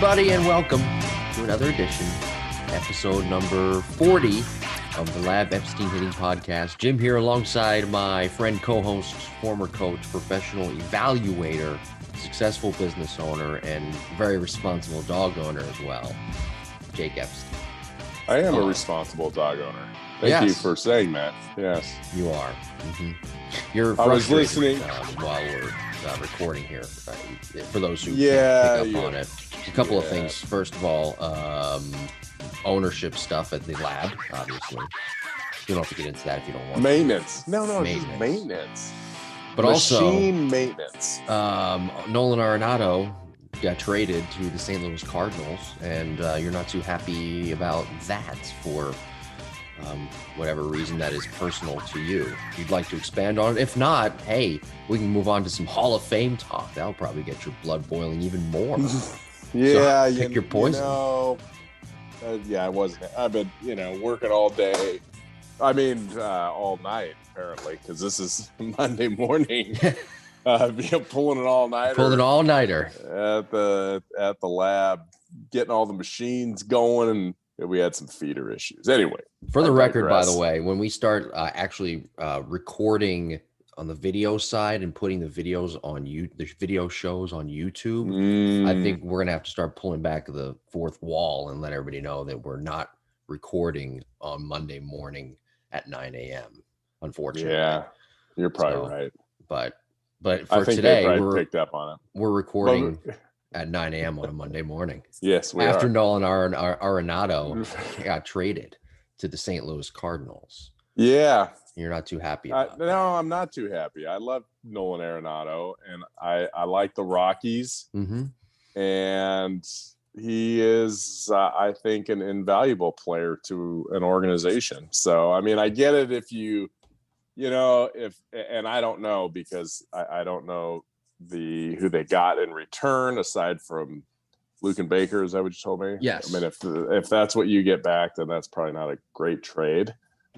everybody, and welcome to another edition, episode number 40 of the Lab Epstein Hitting Podcast. Jim here alongside my friend, co-host, former coach, professional evaluator, successful business owner, and very responsible dog owner as well, Jake Epstein. I am a responsible dog owner. Thank you for saying that. Yes. You are. Mm-hmm. You're I was listening while we're recording here. For those who pick up on it. A couple of things. First of all, ownership stuff at the lab, obviously. You don't have to get into that if you don't want maintenance. to. Maintenance. But machine maintenance. Nolan Arenado got traded to the St. Louis Cardinals, and you're not too happy about that for whatever reason that is personal to you. You'd like to expand on it. If not, hey, we can move on to some Hall of Fame talk. That'll probably get your blood boiling even more. Yeah, so pick your poison. I wasn't. I've been, working all day. I mean, all night apparently, because this is Monday morning. Pulling an all-nighter. At the lab, getting all the machines going, and we had some feeder issues. Anyway, for the record, by the way, when we start actually recording on the video side and putting the videos on the video shows on YouTube, I think we're gonna have to start pulling back the fourth wall and let everybody know that we're not recording on Monday morning at 9 a.m. Unfortunately, yeah, you're probably right. But for today, picked up on it. We're recording at 9 a.m. on a Monday morning. Yes, we after are. Nolan Arenado got traded to the St. Louis Cardinals. Yeah. You're not too happy about that. No, I'm not too happy. I love Nolan Arenado, and I like the Rockies. Mm-hmm. And he is, I think, an invaluable player to an organization. So, I mean, I get it if and I don't know, because I don't know who they got in return aside from Luke and Baker. Is that what you told me? Yes. I mean, if that's what you get back, then that's probably not a great trade,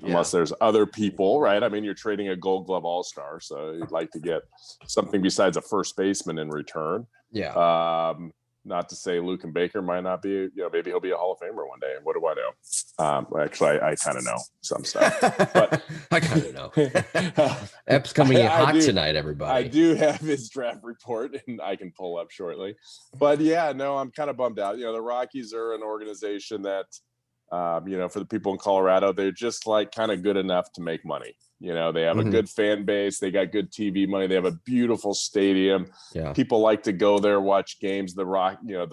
unless there's other people, right? I mean, you're trading a Gold Glove All-Star, so you'd like to get something besides a first baseman in return. Yeah. Not to say Luke and Baker might not be, maybe he'll be a Hall of Famer one day. And what do I know? Actually, I kind of know some stuff. But I kind of know. Ep's coming in hot tonight, everybody. I do have his draft report, and I can pull up shortly. But yeah, no, I'm kind of bummed out. The Rockies are an organization that, for the people in Colorado, they're just like kind of good enough to make money. They have a good fan base. They got good TV money. They have a beautiful stadium. Yeah. People like to go there, watch games. The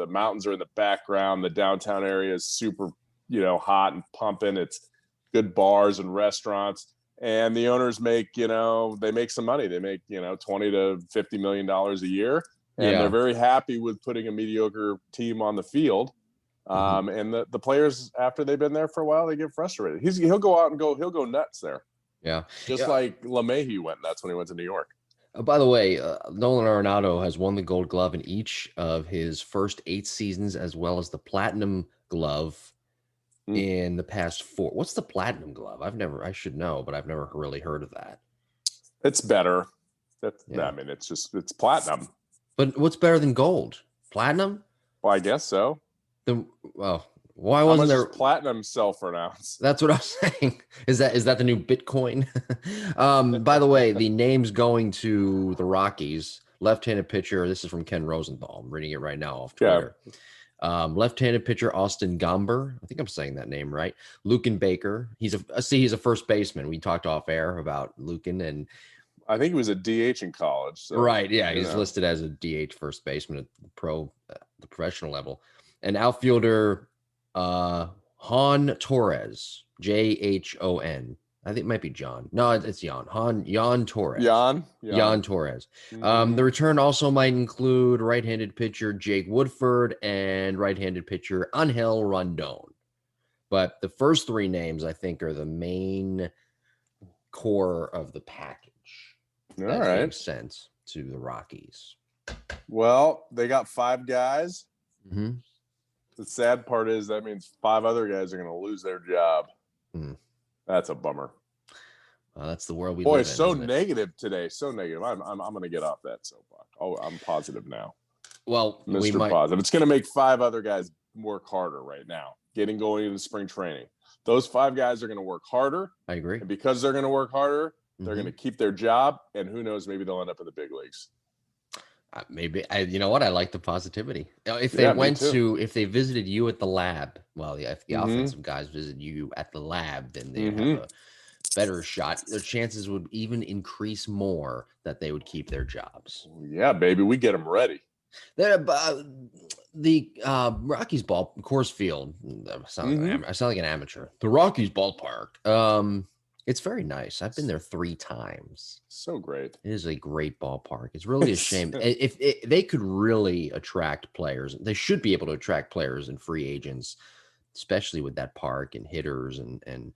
mountains are in the background. The downtown area is super, hot and pumping. It's good bars and restaurants. And the owners make, they make some money. They make, $20 to $50 million a year. And they're very happy with putting a mediocre team on the field. And the players, after they've been there for a while, they get frustrated. He'll go out and he'll go nuts there. Yeah. Just like LeMahieu went nuts when he went to New York. By the way, Nolan Arenado has won the Gold Glove in each of his first 8 seasons, as well as the Platinum Glove in the past 4. What's the Platinum Glove? I should know, but I've never really heard of that. It's better. I mean, it's platinum. But what's better than gold? Platinum? Well, I guess so. Why wasn't there platinum sell for an ounce? That's what I'm saying. Is that the new Bitcoin? By the way, the names going to the Rockies, left-handed pitcher. This is from Ken Rosenthal. I'm reading it right now off Twitter. Yeah. Left-handed pitcher Austin Gomber. I think I'm saying that name right. Luken Baker. He's a first baseman. We talked off air about Luken, and I think he was a DH in college. So, right. Yeah, he's listed as a DH first baseman at the professional level. And outfielder Juan Torres, Jhon. I think it might be John. No, it's Jan. Jan Torres. Jan Torres. Mm-hmm. The return also might include right-handed pitcher Jake Woodford and right-handed pitcher Angel Rondon. But the first 3 names, I think, are the main core of the package. All right. Makes sense to the Rockies. Well, they got 5 guys. Mm-hmm. The sad part is that means 5 other guys are going to lose their job. That's a bummer. That's the world we live in. Boy, so negative today. So negative. I'm going to get off that soapbox. Oh, I'm positive now. Well, we Mr. might. Positive. It's going to make 5 other guys work harder right now, going into spring training. Those 5 guys are going to work harder. I agree. And because they're going to work harder, they're going to keep their job. And who knows, maybe they'll end up in the big leagues. Maybe you know what? I like the positivity. If they if they visited you at the lab, well, yeah, if the offensive guys visit you at the lab, then they have a better shot. Their chances would even increase more that they would keep their jobs. Yeah, baby, we get them ready. The Rockies Coors Field. I sound like an amateur. The Rockies ballpark. It's very nice. I've been there 3 times. So great. It is a great ballpark. It's really a shame. If they could really attract players, they should be able to attract players and free agents, especially with that park and hitters and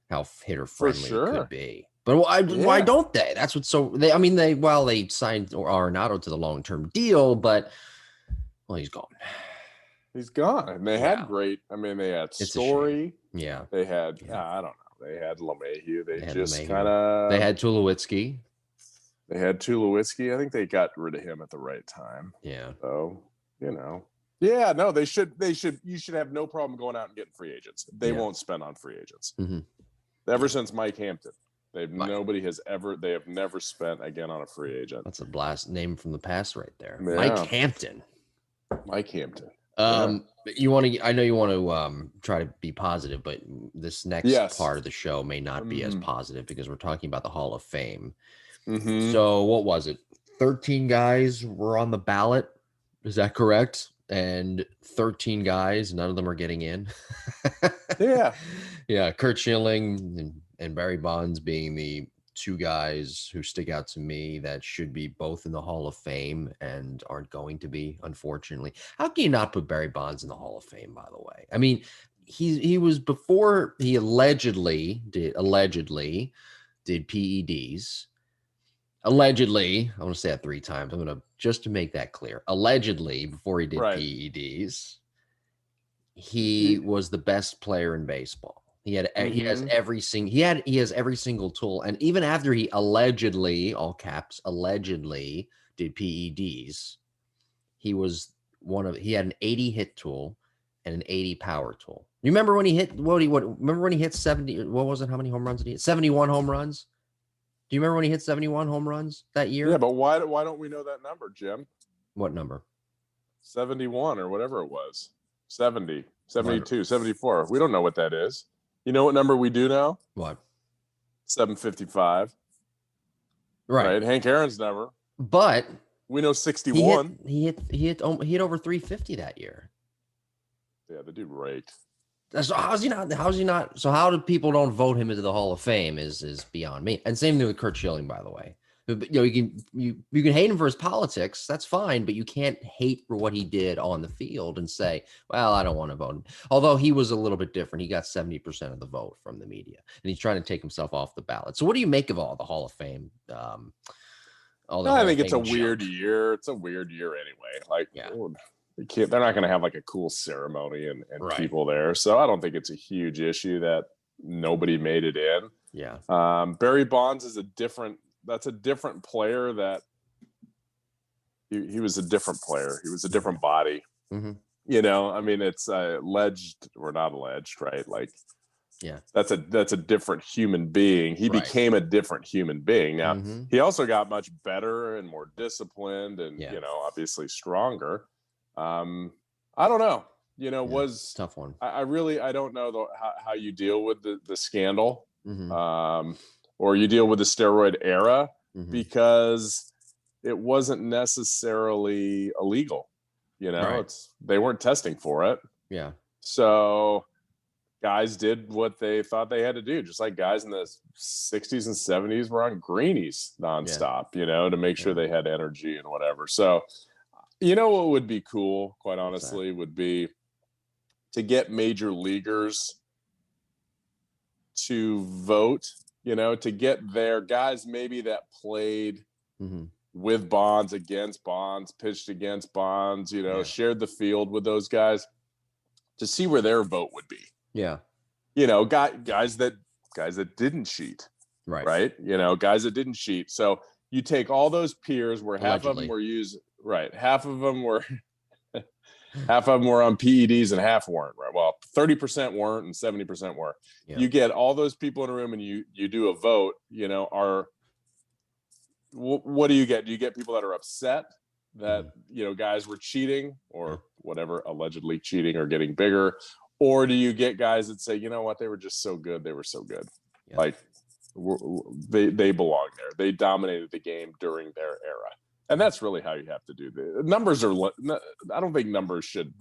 how hitter friendly it could be. But why don't they? That's what's so. They signed Arenado to the long-term deal, but he's gone. He's gone. And they had great. I mean, they had Story. Yeah. They had. I don't know. They had LeMahieu. They had Tulowitzki. They had Tulowitzki. I think they got rid of him at the right time. Yeah. So, Yeah, no, they should. You should have no problem going out and getting free agents. They won't spend on free agents. Ever since Mike Hampton, they have never spent again on a free agent. That's a blast name from the past right there. Yeah. Mike Hampton. I know you want to try to be positive, but this next part of the show may not be as positive because we're talking about the Hall of Fame. So what was it? 13 guys were on the ballot. Is that correct? And 13 guys, none of them are getting in. Yeah. Curt Schilling and Barry Bonds being the 2 guys who stick out to me that should be both in the Hall of Fame and aren't going to be, unfortunately. How can you not put Barry Bonds in the Hall of Fame, by the way? I mean, he was before he allegedly did PEDs. Allegedly, I want to say that 3 times. I'm going to just to make that clear. Allegedly, before he did PEDs, he was the best player in baseball. He has every single tool, and even after he allegedly, all caps, allegedly did PEDs, he had an 80 hit tool and an 80 power tool. You remember when he hit remember when he hit 70? What was it? How many home runs did he hit? 71 home runs. Do you remember when he hit 71 home runs that year? Yeah, but why don't we know that number, Jim? What number? 71 or whatever it was. 70, 72, 74. We don't know what that is. You know what number we do know? What? 755. Right. Hank Aaron's number. But we know 61. He hit over 350 that year. Yeah, the dude raked. So how's he not? So how do people don't vote him into the Hall of Fame is beyond me. And same thing with Curt Schilling, by the way. You can hate him for his politics. That's fine, but you can't hate for what he did on the field and say, well, I don't want to vote him. Although he was a little bit different. He got 70% of the vote from the media, and he's trying to take himself off the ballot. So what do you make of all the Hall of Fame? I think it's a weird year. It's a weird year anyway. They're not going to have like a cool ceremony and people there. So I don't think it's a huge issue that nobody made it in. Yeah. Barry Bonds is a different player that he was a different player. He was a different body. I mean, it's alleged or not alleged, right? Like, yeah, that's a different human being. He became a different human being. Now, he also got much better and more disciplined and, obviously stronger. I don't know, was tough one. I don't know though, how you deal with the scandal, or you deal with the steroid era, because it wasn't necessarily illegal. They weren't testing for it. Yeah. So guys did what they thought they had to do, just like guys in the 60s and 70s were on greenies nonstop, to make sure they had energy and whatever. So, what would be cool, quite honestly, would be to get major leaguers to vote, to get their guys maybe that played with Bonds, against Bonds, pitched against Bonds, shared the field with those guys, to see where their vote would be. Yeah. Guys that didn't cheat. Right. Right. Guys that didn't cheat. So you take all those peers where half of them were right. Half of them were on PEDs and half weren't. Right. Well, 30% weren't and 70% were. Yeah. You get all those people in a room and you do a vote. What do you get? Do you get people that are upset that guys were cheating or whatever, allegedly cheating or getting bigger, or do you get guys that say, you know what, they were just so good, they were so good, like they belong there, they dominated the game during their era, and that's really how you have to do the numbers. I don't think numbers should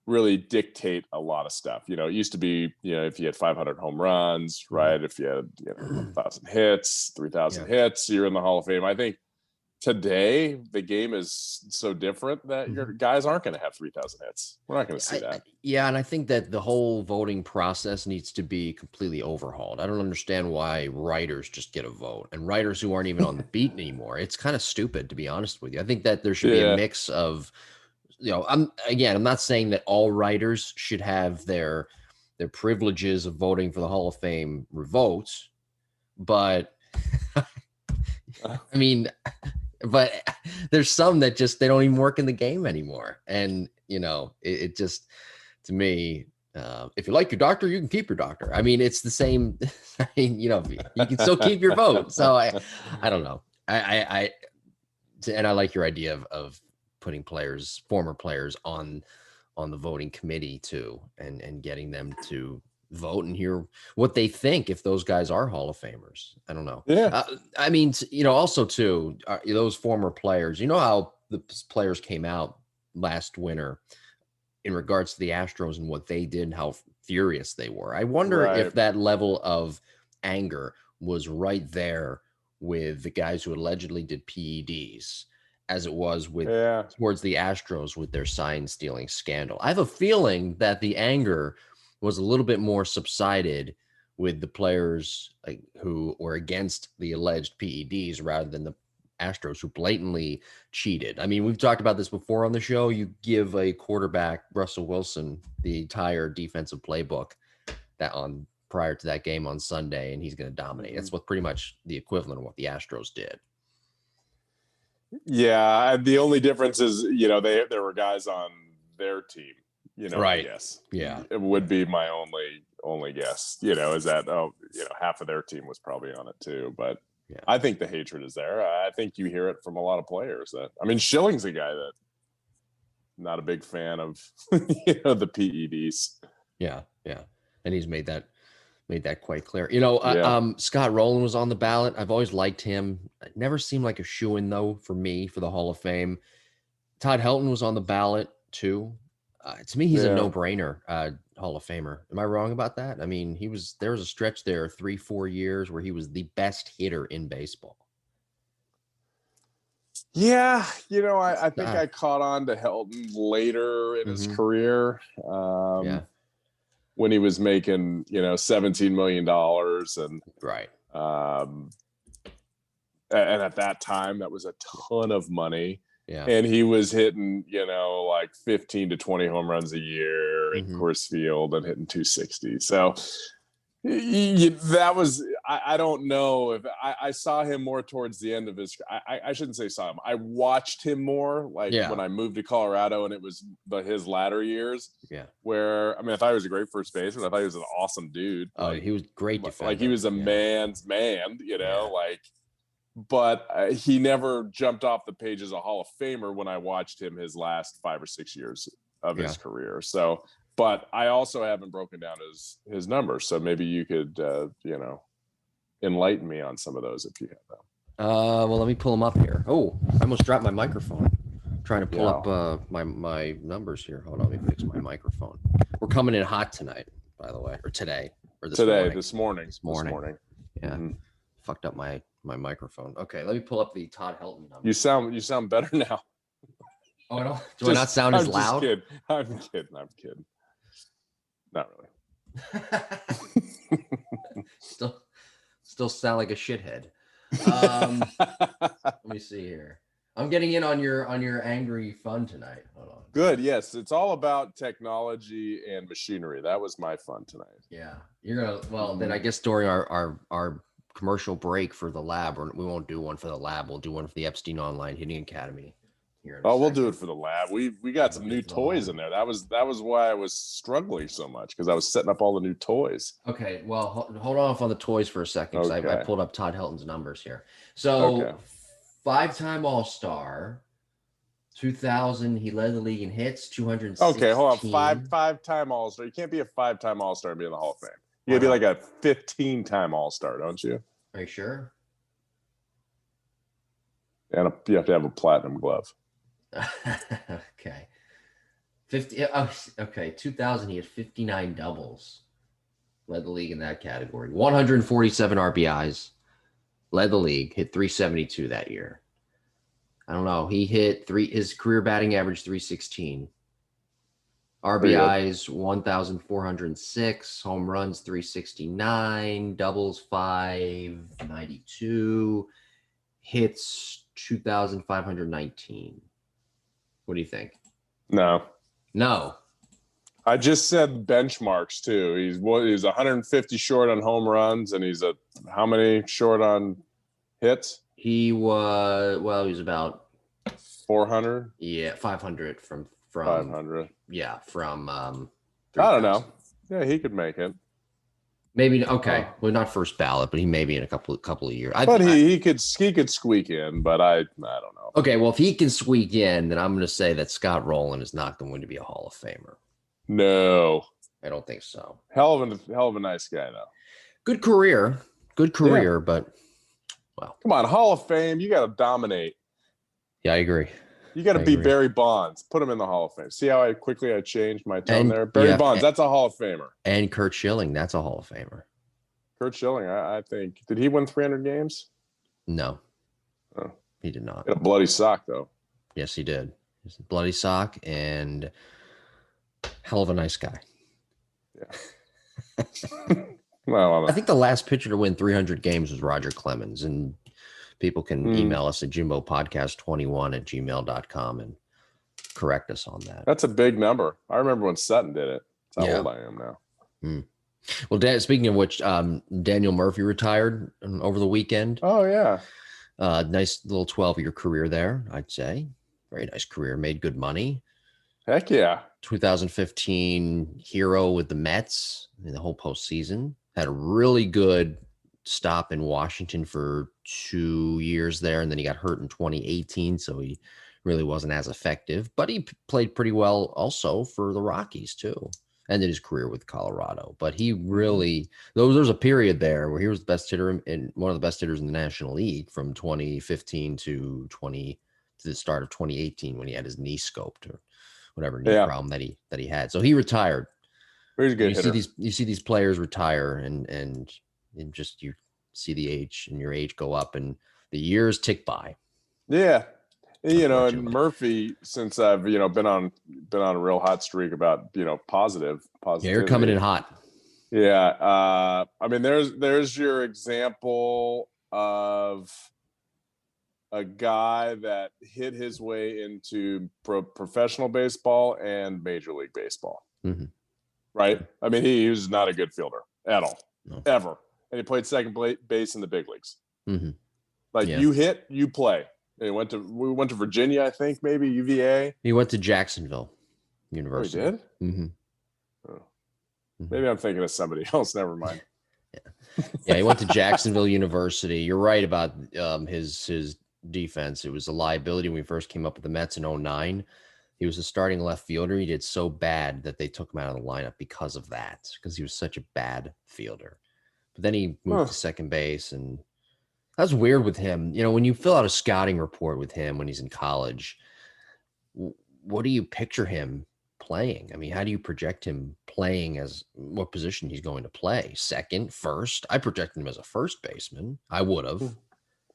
really dictate a lot of stuff. It used to be, if you had 500 home runs, right? If you had 1,000 hits, 3,000 hits, you're in the Hall of Fame. I think today the game is so different that your guys aren't going to have 3,000 hits. We're not going to see that. Yeah, and I think that the whole voting process needs to be completely overhauled. I don't understand why writers just get a vote, and writers who aren't even on the beat anymore. It's kind of stupid, to be honest with you. I think that there should be a mix of, I'm not saying that all writers should have their privileges of voting for the Hall of Fame revoked, but I mean, but there's some that just, they don't even work in the game anymore. And, it just, to me, if you like your doctor, you can keep your doctor. I mean, it's the same, you can still keep your vote. So I don't know. And I like your idea of putting former players on the voting committee too, and getting them to vote and hear what they think if those guys are Hall of Famers. I don't know. Yeah. I mean, also too, those former players, how the players came out last winter in regards to the Astros and what they did and how furious they were. I wonder if that level of anger was right there with the guys who allegedly did PEDs as it was with towards the Astros with their sign stealing scandal. I have a feeling that the anger was a little bit more subsided with the players who were against the alleged PEDs rather than the Astros who blatantly cheated. I mean, we've talked about this before on the show. You give a quarterback, Russell Wilson, the entire defensive playbook prior to that game on Sunday, and he's going to dominate. That's what pretty much the equivalent of what the Astros did. Yeah, the only difference is, there were guys on their team, right? I guess. Yeah, it would be my only guess. Is that half of their team was probably on it too. But I think the hatred is there. I think you hear it from a lot of players. Schilling's a guy that not a big fan of the PEDs. Yeah, and he's made that quite clear. Scott Rowland was on the ballot. I've always liked him. It never seemed like a shoo-in though for me for the Hall of Fame. Todd Helton was on the ballot too. To me, he's a no-brainer Hall of Famer. Am I wrong about that? I mean, there was a stretch there 3-4 years where he was the best hitter in baseball. Yeah, I think I caught on to Helton later in his career. When he was making, $17 million and right. And at that time, that was a ton of money. Yeah. And he was hitting, like 15 to 20 home runs a year in Coors Field and hitting 260. So that was, I don't know if I saw him more towards the end of his, I shouldn't say saw him. I watched him more when I moved to Colorado, and it was his latter years. Yeah. Where, I thought he was a great first baseman. I thought he was an awesome dude. Oh, he was great defender. He was a man's man, but he never jumped off the page as a Hall of Famer when I watched him his last 5 or 6 years of his career. So, but I also haven't broken down his numbers. So maybe you could, enlighten me on some of those if you have them. Well, let me pull them up here. Oh, I almost dropped my microphone. I'm trying to pull up my numbers here. Hold on, let me fix my microphone. We're coming in hot tonight, by the way, or today, or this morning. This morning. Yeah, fucked up my microphone. Okay, let me pull up the Todd Helton number. You sound better now. Oh, I don't. Do I not sound as loud? I'm kidding. Not really. Still sound like a shithead. Let me see here. I'm getting in on your angry fun tonight. Hold on. Good. Yes, it's all about technology and machinery. That was my fun tonight. Yeah, you're gonna. Well, then I guess during our commercial break for the lab, or we won't do one for the lab. We'll do one for the Epstein Online Hitting Academy here in a Oh, we'll second. do it for the lab. We got some new toys in there. That was why I was struggling so much, because I was setting up all the new toys. Okay, well, hold off on the toys for a second, because I Okay. pulled up Todd Helton's numbers here. So, Okay. 5-time All-Star, 2000, he led the league in hits, 216. Okay, hold on. Five-time All-Star. You can't be a 5-time All-Star and be in the Hall of Fame. You gotta Why be like a 15-time All-Star, don't you? Are you sure? And you have to have a platinum glove. Okay. 50. Okay, 2000, he had 59 doubles. Led the league in that category. 147 RBIs. Led the league. Hit 372 that year. I don't know. He hit his career batting average 316. RBIs 1,406. Home runs 369. Doubles 592. Hits 2,519. What do you think? No. I just said benchmarks too. He's 150 short on home runs, and he's how many short on hits? He was about 400. Yeah, 500 from 500. Yeah, from I don't know. Yeah, he could make it. Maybe okay. Well, not first ballot, but he may be in a couple of years. But he could squeak in, but I don't know. Okay, well, if he can squeak in, then I'm going to say that Scott Rowland is not going to be a Hall of Famer. No, I don't think so. Hell of a nice guy though. Good career, Yeah. but well, come on, Hall of Fame. You got to dominate. Yeah, I agree. You got to be Barry Bonds. Put him in the Hall of Fame. See how quickly I changed my tone there? Barry Bonds, that's a Hall of Famer. And Curt Schilling, that's a Hall of Famer. Curt Schilling, I think. Did he win 300 games? No. Oh. He did not. He had a bloody sock, though. Yes, he did. He's a bloody sock and hell of a nice guy. Yeah. Well, I think the last pitcher to win 300 games was Roger Clemens, and people can email us at jimbopodcast21@gmail.com and correct us on that. That's a big number. I remember when Sutton did it. That's how old I am now. Well, speaking of which, Daniel Murphy retired over the weekend. Oh, yeah. Nice little 12-year career there, I'd say. Very nice career. Made good money. Heck yeah. 2015 hero with the Mets in the whole postseason. Had a really good stop in Washington for 2 years there, and then he got hurt in 2018, so he really wasn't as effective. But he played pretty well also for the Rockies too. Ended his career with Colorado, but he really there's a period there where he was the best hitter and one of the best hitters in the National League from 2015 to the start of 2018 when he had his knee scoped or whatever knee problem that he had. So he retired. He's a good hitter. You see these players retire and just you see the age and your age go up and the years tick by. Yeah. And Murphy, since I've been on a real hot streak about positive. Yeah, you're coming in hot. Yeah, I mean, there's your example of a guy that hit his way into professional baseball and Major League Baseball. Mm-hmm. Right? I mean, he was not a good fielder at all, ever, and he played second base in the big leagues. Mm-hmm. You hit, you play. We went to Virginia, I think, maybe UVA. He went to Jacksonville University. Oh, he did? Mm-hmm. Oh. Maybe I'm thinking of somebody else. Never mind. Yeah, he went to Jacksonville University. You're right about his defense. It was a liability when we first came up with the Mets in 2009. He was a starting left fielder. He did so bad that they took him out of the lineup because of that, because he was such a bad fielder. But then he moved to second base, and that's weird with him. When you fill out a scouting report with him when he's in college, what do you picture him playing? I mean, how do you project him playing as what position he's going to play? Second, first? I projected him as a first baseman. I would have.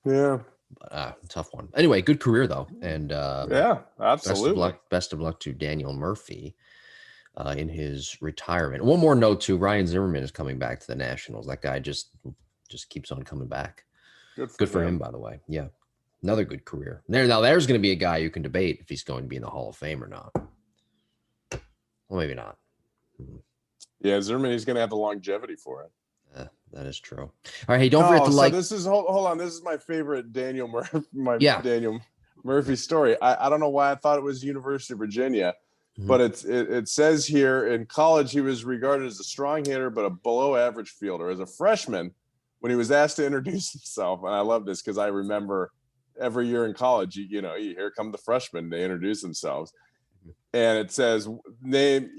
Yeah. But, tough one. Anyway, good career though. And yeah, absolutely. Best of luck to Daniel Murphy in his retirement. One more note too, Ryan Zimmerman is coming back to the Nationals. That guy just keeps on coming back. Good for him, by the way. Yeah. Another good career. There's going to be a guy you can debate if he's going to be in the Hall of Fame or not. Well, maybe not. Yeah, Zimmerman, he's going to have the longevity for it. That is true. All right, hey, don't forget to like. This is hold on. This is my favorite Daniel Murphy. Daniel Murphy's story. I don't know why I thought it was University of Virginia, but it says here in college he was regarded as a strong hitter but a below average fielder. As a freshman, when he was asked to introduce himself, and I love this because I remember every year in college, here come the freshmen, they introduce themselves. And it says, name,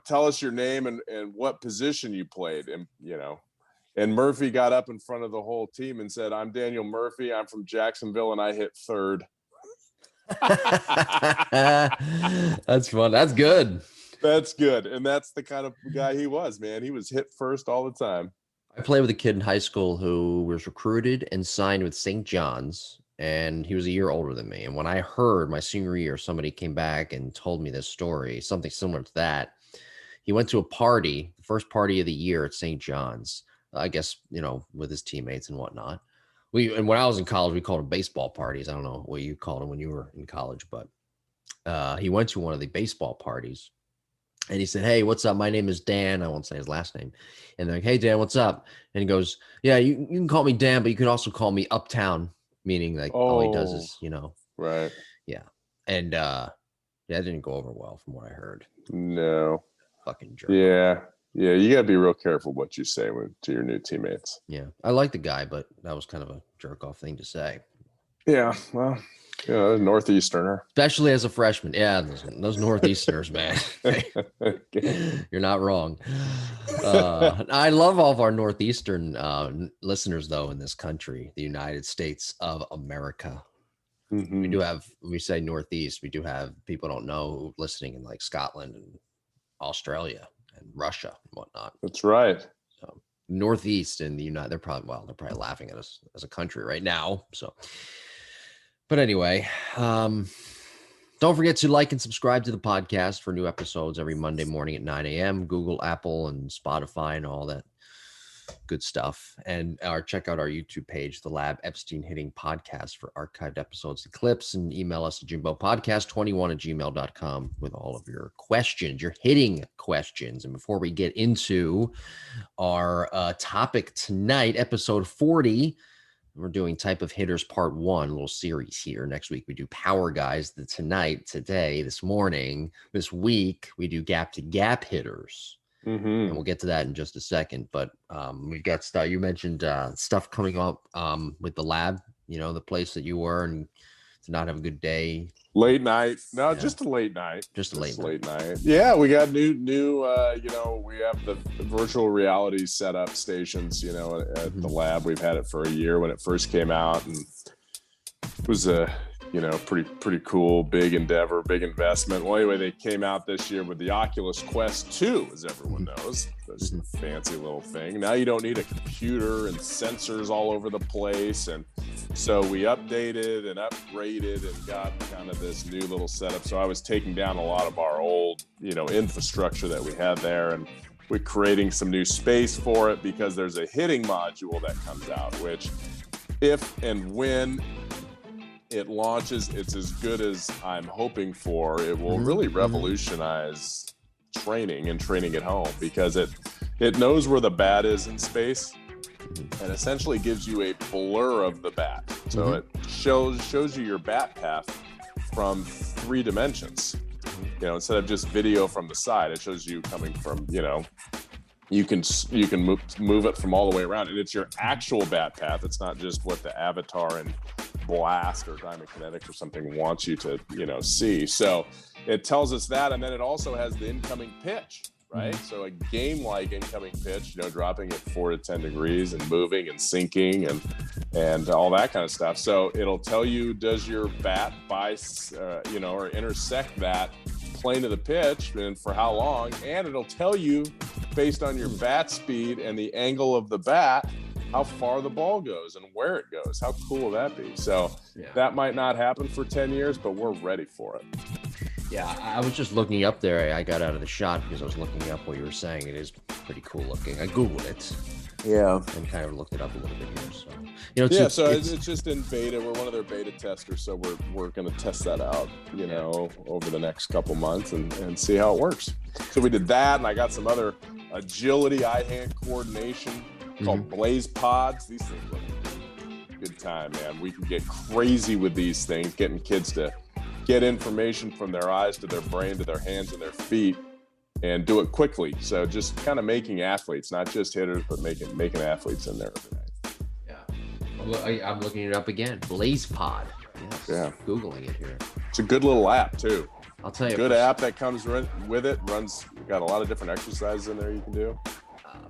tell us your name and what position you played. And Murphy got up in front of the whole team and said, I'm Daniel Murphy. I'm from Jacksonville and I hit third. That's fun. That's good. That's good. And that's the kind of guy he was, man. He was hit first all the time. I played with a kid in high school who was recruited and signed with St. John's, and he was a year older than me. And when I heard my senior year, somebody came back and told me this story, something similar to that. He went to a party, the first party of the year at St. John's, I guess, with his teammates and whatnot. And when I was in college, we called them baseball parties. I don't know what you called them when you were in college, but he went to one of the baseball parties and he said, hey, what's up? My name is Dan. I won't say his last name. And they're like, hey, Dan, what's up? And he goes, yeah, you can call me Dan, but you can also call me Uptown, meaning like all he does is, Right. Yeah. And that didn't go over well from what I heard. No. Fucking jerk. Yeah. Yeah, you got to be real careful what you say to your new teammates. Yeah, I like the guy, but that was kind of a jerk-off thing to say. Yeah, well, Northeasterner. Especially as a freshman. Yeah, those Northeasterners, man. You're not wrong. I love all of our Northeastern listeners, though, in this country, the United States of America. Mm-hmm. We do have, when we say Northeast, we do have people don't know listening in like Scotland and Australia and Russia and whatnot. That's right. So Northeast and the United, they're probably laughing at us as a country right now. So, but anyway, don't forget to like and subscribe to the podcast for new episodes every Monday morning at 9 a.m. Google, Apple, and Spotify and all that good stuff. And check out our YouTube page, The Lab Epstein Hitting Podcast, for archived episodes and clips, and email us at jimbopodcast21@gmail.com with all of your questions, your hitting questions. And before we get into our topic tonight, episode 40, we're doing Type of Hitters Part 1, a little series here. Next week, we do Power Guys. This morning, this week, we do Gap to Gap Hitters. Mm-hmm. And we'll get to that in just a second. But we got stuff. You mentioned stuff coming up with the lab, the place that you were, and to not have a good day. Late night. No, yeah. Just a late night. Just a late night. Yeah, we got new we have the virtual reality setup stations, at the lab. We've had it for a year when it first came out, and it was a pretty cool, big endeavor, big investment. Well, anyway, they came out this year with the Oculus Quest 2, as everyone knows. That's a fancy little thing. Now you don't need a computer and sensors all over the place. And so we updated and upgraded and got kind of this new little setup. So I was taking down a lot of our old, infrastructure that we had there, and we're creating some new space for it because there's a hitting module that comes out, which if and when it launches, it's as good as I'm hoping for. It will really revolutionize training at home, because it knows where the bat is in space and essentially gives you a blur of the bat. So it shows you your bat path from 3 dimensions. Instead of just video from the side, it shows you coming from, you can move it from all the way around, and it's your actual bat path. It's not just what the avatar and Blast or Diamond Kinetics or something wants you to see. So it tells us that, and then it also has the incoming pitch, right? So a game-like incoming pitch, dropping at 4 to 10 degrees and moving and sinking and all that kind of stuff. So it'll tell you, does your bat or intersect that plane of the pitch, and for how long, and it'll tell you based on your bat speed and the angle of the bat how far the ball goes and where it goes. How cool will that be? So that might not happen for 10 years, but we're ready for it. Yeah, I was just looking up there. I got out of the shot because I was looking up what you were saying. It is pretty cool looking. I Googled it. Yeah. And kind of looked it up a little bit here. So, it's just in beta. We're one of their beta testers. So we're going to test that out, over the next couple months and see how it works. So we did that, and I got some other agility, eye-hand coordination called Blaze Pods. These things look good time, man. We can get crazy with these things, getting kids to get information from their eyes to their brain to their hands and their feet, and do it quickly. So just kind of making athletes, not just hitters, but making athletes in there every night. Yeah. I'm looking it up again. Blaze Pod. Yes. Yeah. Googling it here. It's a good little app too. I'll tell you. Good app that comes with it. Runs, got a lot of different exercises in there you can do.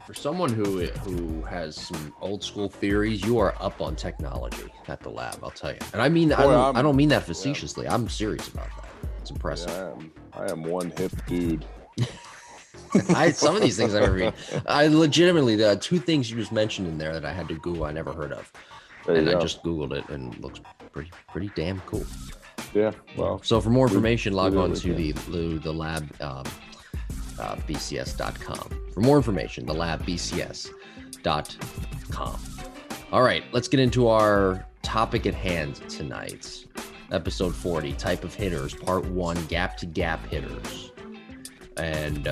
For someone who has some old school theories, you are up on technology at the lab. I'll tell you. And I mean, I don't mean that facetiously. Yeah. I'm serious about that. It's impressive. Yeah, I am one hip dude. Some of these things I never read. I legitimately, the two things you just mentioned in there that I had to Google, I never heard of, and I just Googled it, and it looks pretty damn cool. Yeah. Well. So for more information, log on to the lab bcs.com. For more information, the lab bcs.com. All right, let's get into our topic at hand tonight. Episode 40, type of hitters, part 1, gap to gap hitters. And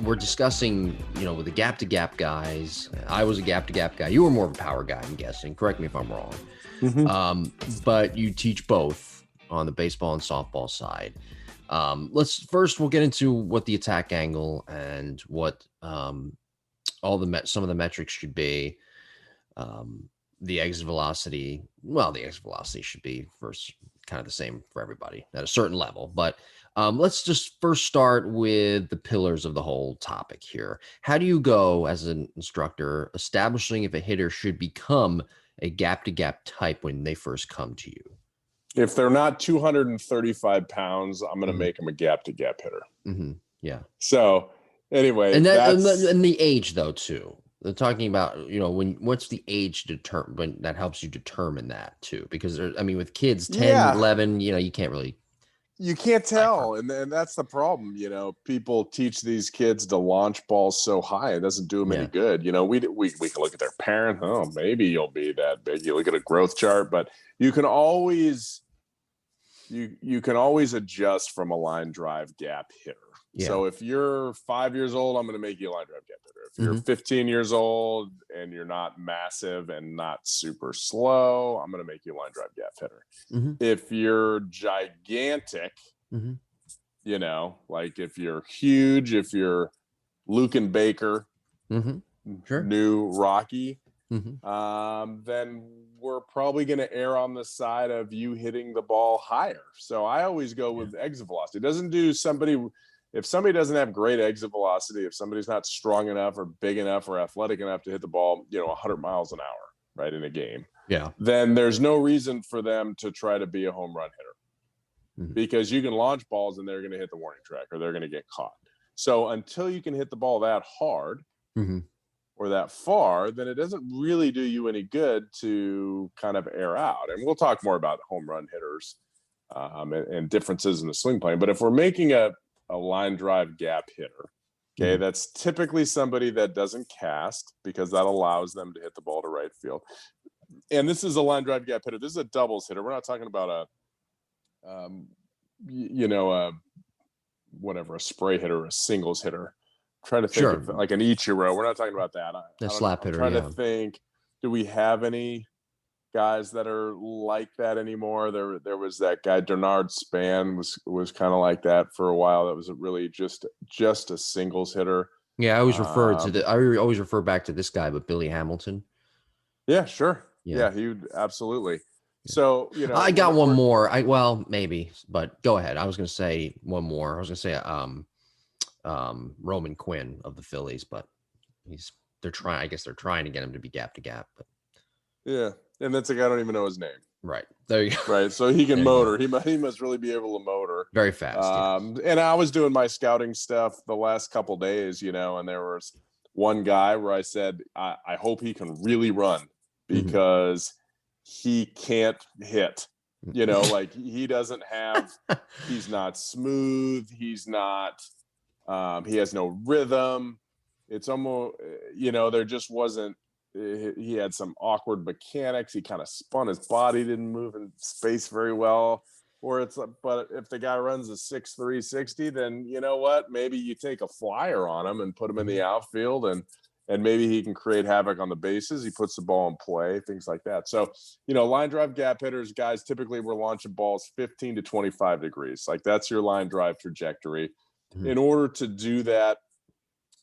we're discussing, with the gap to gap guys. I was a gap to gap guy. You were more of a power guy, I'm guessing. Correct me if I'm wrong. Mm-hmm. But you teach both on the baseball and softball side. We'll get into what the attack angle and what some of the metrics should be. The exit velocity. Well, the exit velocity should be first kind of the same for everybody at a certain level. But let's just first start with the pillars of the whole topic here. How do you go as an instructor establishing if a hitter should become a gap to gap type when they first come to you? If they're not 235 pounds, I'm going to make them a gap to gap hitter. Mm-hmm. Yeah. So anyway, and the age though too. They're talking about, what's the age that helps you determine that too? Because with kids 10, 11, you can't really. You can't tell. And that's the problem. People teach these kids to launch balls so high. It doesn't do them any good. We can look at their parent. Oh, maybe you'll be that big. You look at a growth chart, but you can always, you can always adjust from a line drive gap hitter. Yeah. So if you're 5 years old, I'm going to make you a line drive gap hitter. If you're 15 years old and you're not massive and not super slow, I'm going to make you a line drive gap hitter. Mm-hmm. If you're gigantic, like if you're huge, if you're Luke and Baker, new Rocky, then we're probably going to err on the side of you hitting the ball higher. So I always go with exit velocity. It doesn't do if somebody doesn't have great exit velocity, if somebody's not strong enough or big enough or athletic enough to hit the ball, 100 miles an hour, right, in a game, then there's no reason for them to try to be a home run hitter, because you can launch balls and they're going to hit the warning track or they're going to get caught. So until you can hit the ball that hard or that far, then it doesn't really do you any good to kind of air out. And we'll talk more about home run hitters and differences in the swing plane. But if we're making a line drive gap hitter, that's typically somebody that doesn't cast, because that allows them to hit the ball to right field. And this is a line drive gap hitter. This is a doubles hitter. We're not talking about a spray hitter or a singles hitter. I'm trying to think of like an Ichiro. We're not talking about that. A slap hitter. I'm trying to think, do we have any guys that are like that anymore? There was that guy Bernard Span was kind of like that for a while. That was really just a singles hitter. Yeah, I always refer back to this guy, but Billy Hamilton. Yeah, sure. Yeah, he would absolutely. Yeah. So I got one more. Maybe, but go ahead. I was going to say one more. I was going to say Roman Quinn of the Phillies, but they're trying to get him to be gap to gap, but yeah. And that's a guy I don't even know his name. Right. There you go. Right. So he can motor. He must really be able to motor. Very fast. And I was doing my scouting stuff the last couple of days, and there was one guy where I said, I hope he can really run, because he can't hit. Like he doesn't have, he's not smooth. He's not, he has no rhythm. It's almost, there just wasn't, he had some awkward mechanics. He kind of spun his body, didn't move in space very well. But if the guy runs a 6'3", 60, then you know what? Maybe you take a flyer on him and put him in the outfield and and maybe he can create havoc on the bases. He puts the ball in play, things like that. So, line drive gap hitters, guys, typically we're launching balls 15 to 25 degrees. Like that's your line drive trajectory. In order to do that,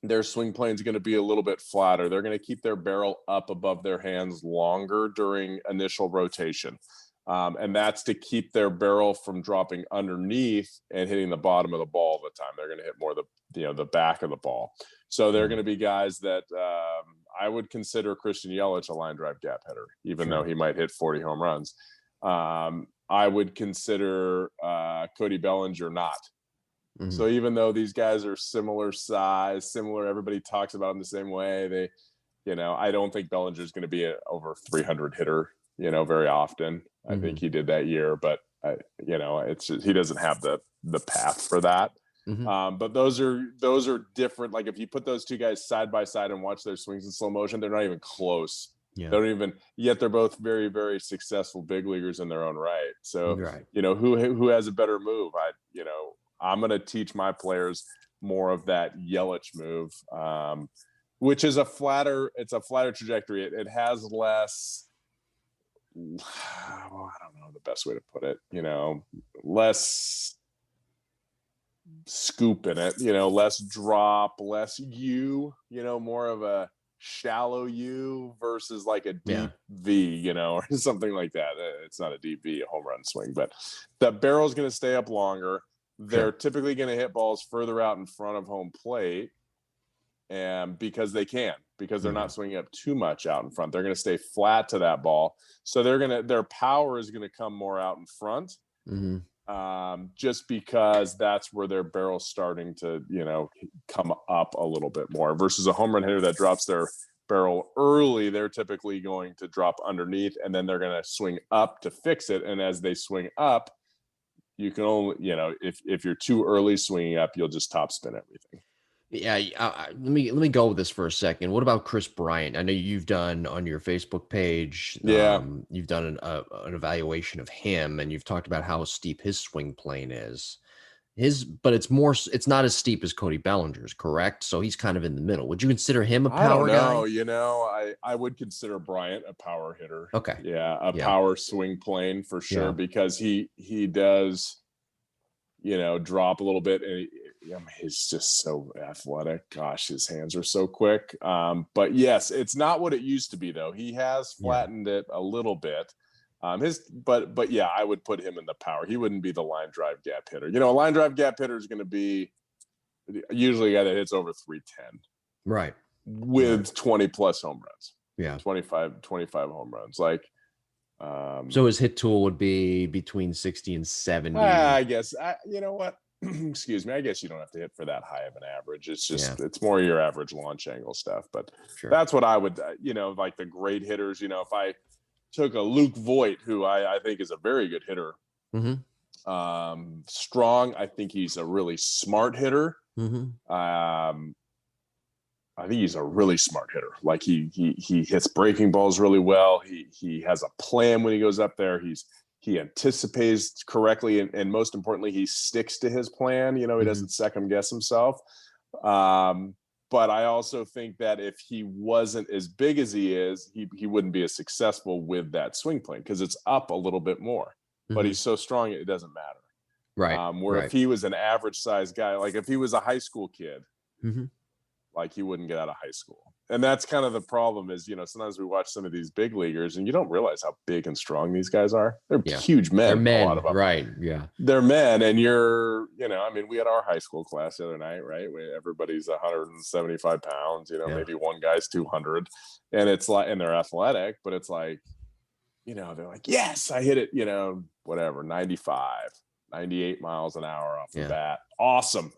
their swing plane is going to be a little bit flatter. They're going to keep their barrel up above their hands longer during initial rotation. And that's to keep their barrel from dropping underneath and hitting the bottom of the ball all the time. They're going to hit more the back of the ball. So they're going to be guys that I would consider Christian Yelich a line drive gap hitter, even though he might hit 40 home runs. I would consider Cody Bellinger not. So even though these guys are similar size, everybody talks about them the same way. I don't think Bellinger is going to be an over 300 hitter, very often. I think he did that year, but it's just, he doesn't have the path for that. But those are different. Like if you put those two guys side by side and watch their swings in slow motion, they're not even close. Yet they're both very, very successful big leaguers in their own right. So, who has a better move? I'm going to teach my players more of that Yelich move, which is a flatter trajectory. It has less, I don't know the best way to put it, less scoop in it, less drop, less U, more of a shallow U versus like a deep V, or something like that. It's not a deep V, a home run swing, but the barrel's going to stay up longer. They're typically going to hit balls further out in front of home plate, and because they're not swinging up too much out in front. They're going to stay flat to that ball. So their power is going to come more out in front. Just because that's where their barrel's starting to, come up a little bit more versus a home run hitter that drops their barrel early. They're typically going to drop underneath and then they're going to swing up to fix it. And as they swing up, you can only, if you're too early swinging up, you'll just top spin everything. Yeah, let me go with this for a second. What about Chris Bryant? I know you've done on your Facebook page. You've done an evaluation of him, and you've talked about how steep his swing plane is. But it's not as steep as Cody Bellinger's, correct? So he's kind of in the middle. Would you consider him a power guy? I would consider Bryant a power hitter. Okay, power swing plane for sure because he does, drop a little bit and. He's just so athletic. Gosh, his hands are so quick. But yes, it's not what it used to be though. He has flattened it a little bit. But yeah, I would put him in the power. He wouldn't be the line drive gap hitter. A line drive gap hitter is going to be usually a guy that hits over 310. Right. With 20 plus home runs. Yeah. 25 home runs. So his hit tool would be between 60 and 70. I guess. You know what? Excuse me. I guess you don't have to hit for that high of an average. It's just it's more your average launch angle stuff. But that's what I would, like the great hitters. If I took a Luke Voit, who I think is a very good hitter, strong. I think he's a really smart hitter. I think he's a really smart hitter. Like he hits breaking balls really well. He has a plan when he goes up there. He anticipates correctly, and most importantly, he sticks to his plan. He doesn't second guess himself. But I also think that if he wasn't as big as he is, he wouldn't be as successful with that swing plane because it's up a little bit more. But he's so strong, it doesn't matter. Right. If he was an average sized guy, like if he was a high school kid, like he wouldn't get out of high school. And that's kind of the problem is, sometimes we watch some of these big leaguers and you don't realize how big and strong these guys are. They're huge men. They're men, a lot of them. Right. Yeah. They're men. And you're, we had our high school class the other night, right? Where everybody's 175 pounds, maybe one guy's 200 and it's like, and they're athletic, but it's like, they're like, yes, I hit it, whatever, 95, 98 miles an hour off the bat. Awesome.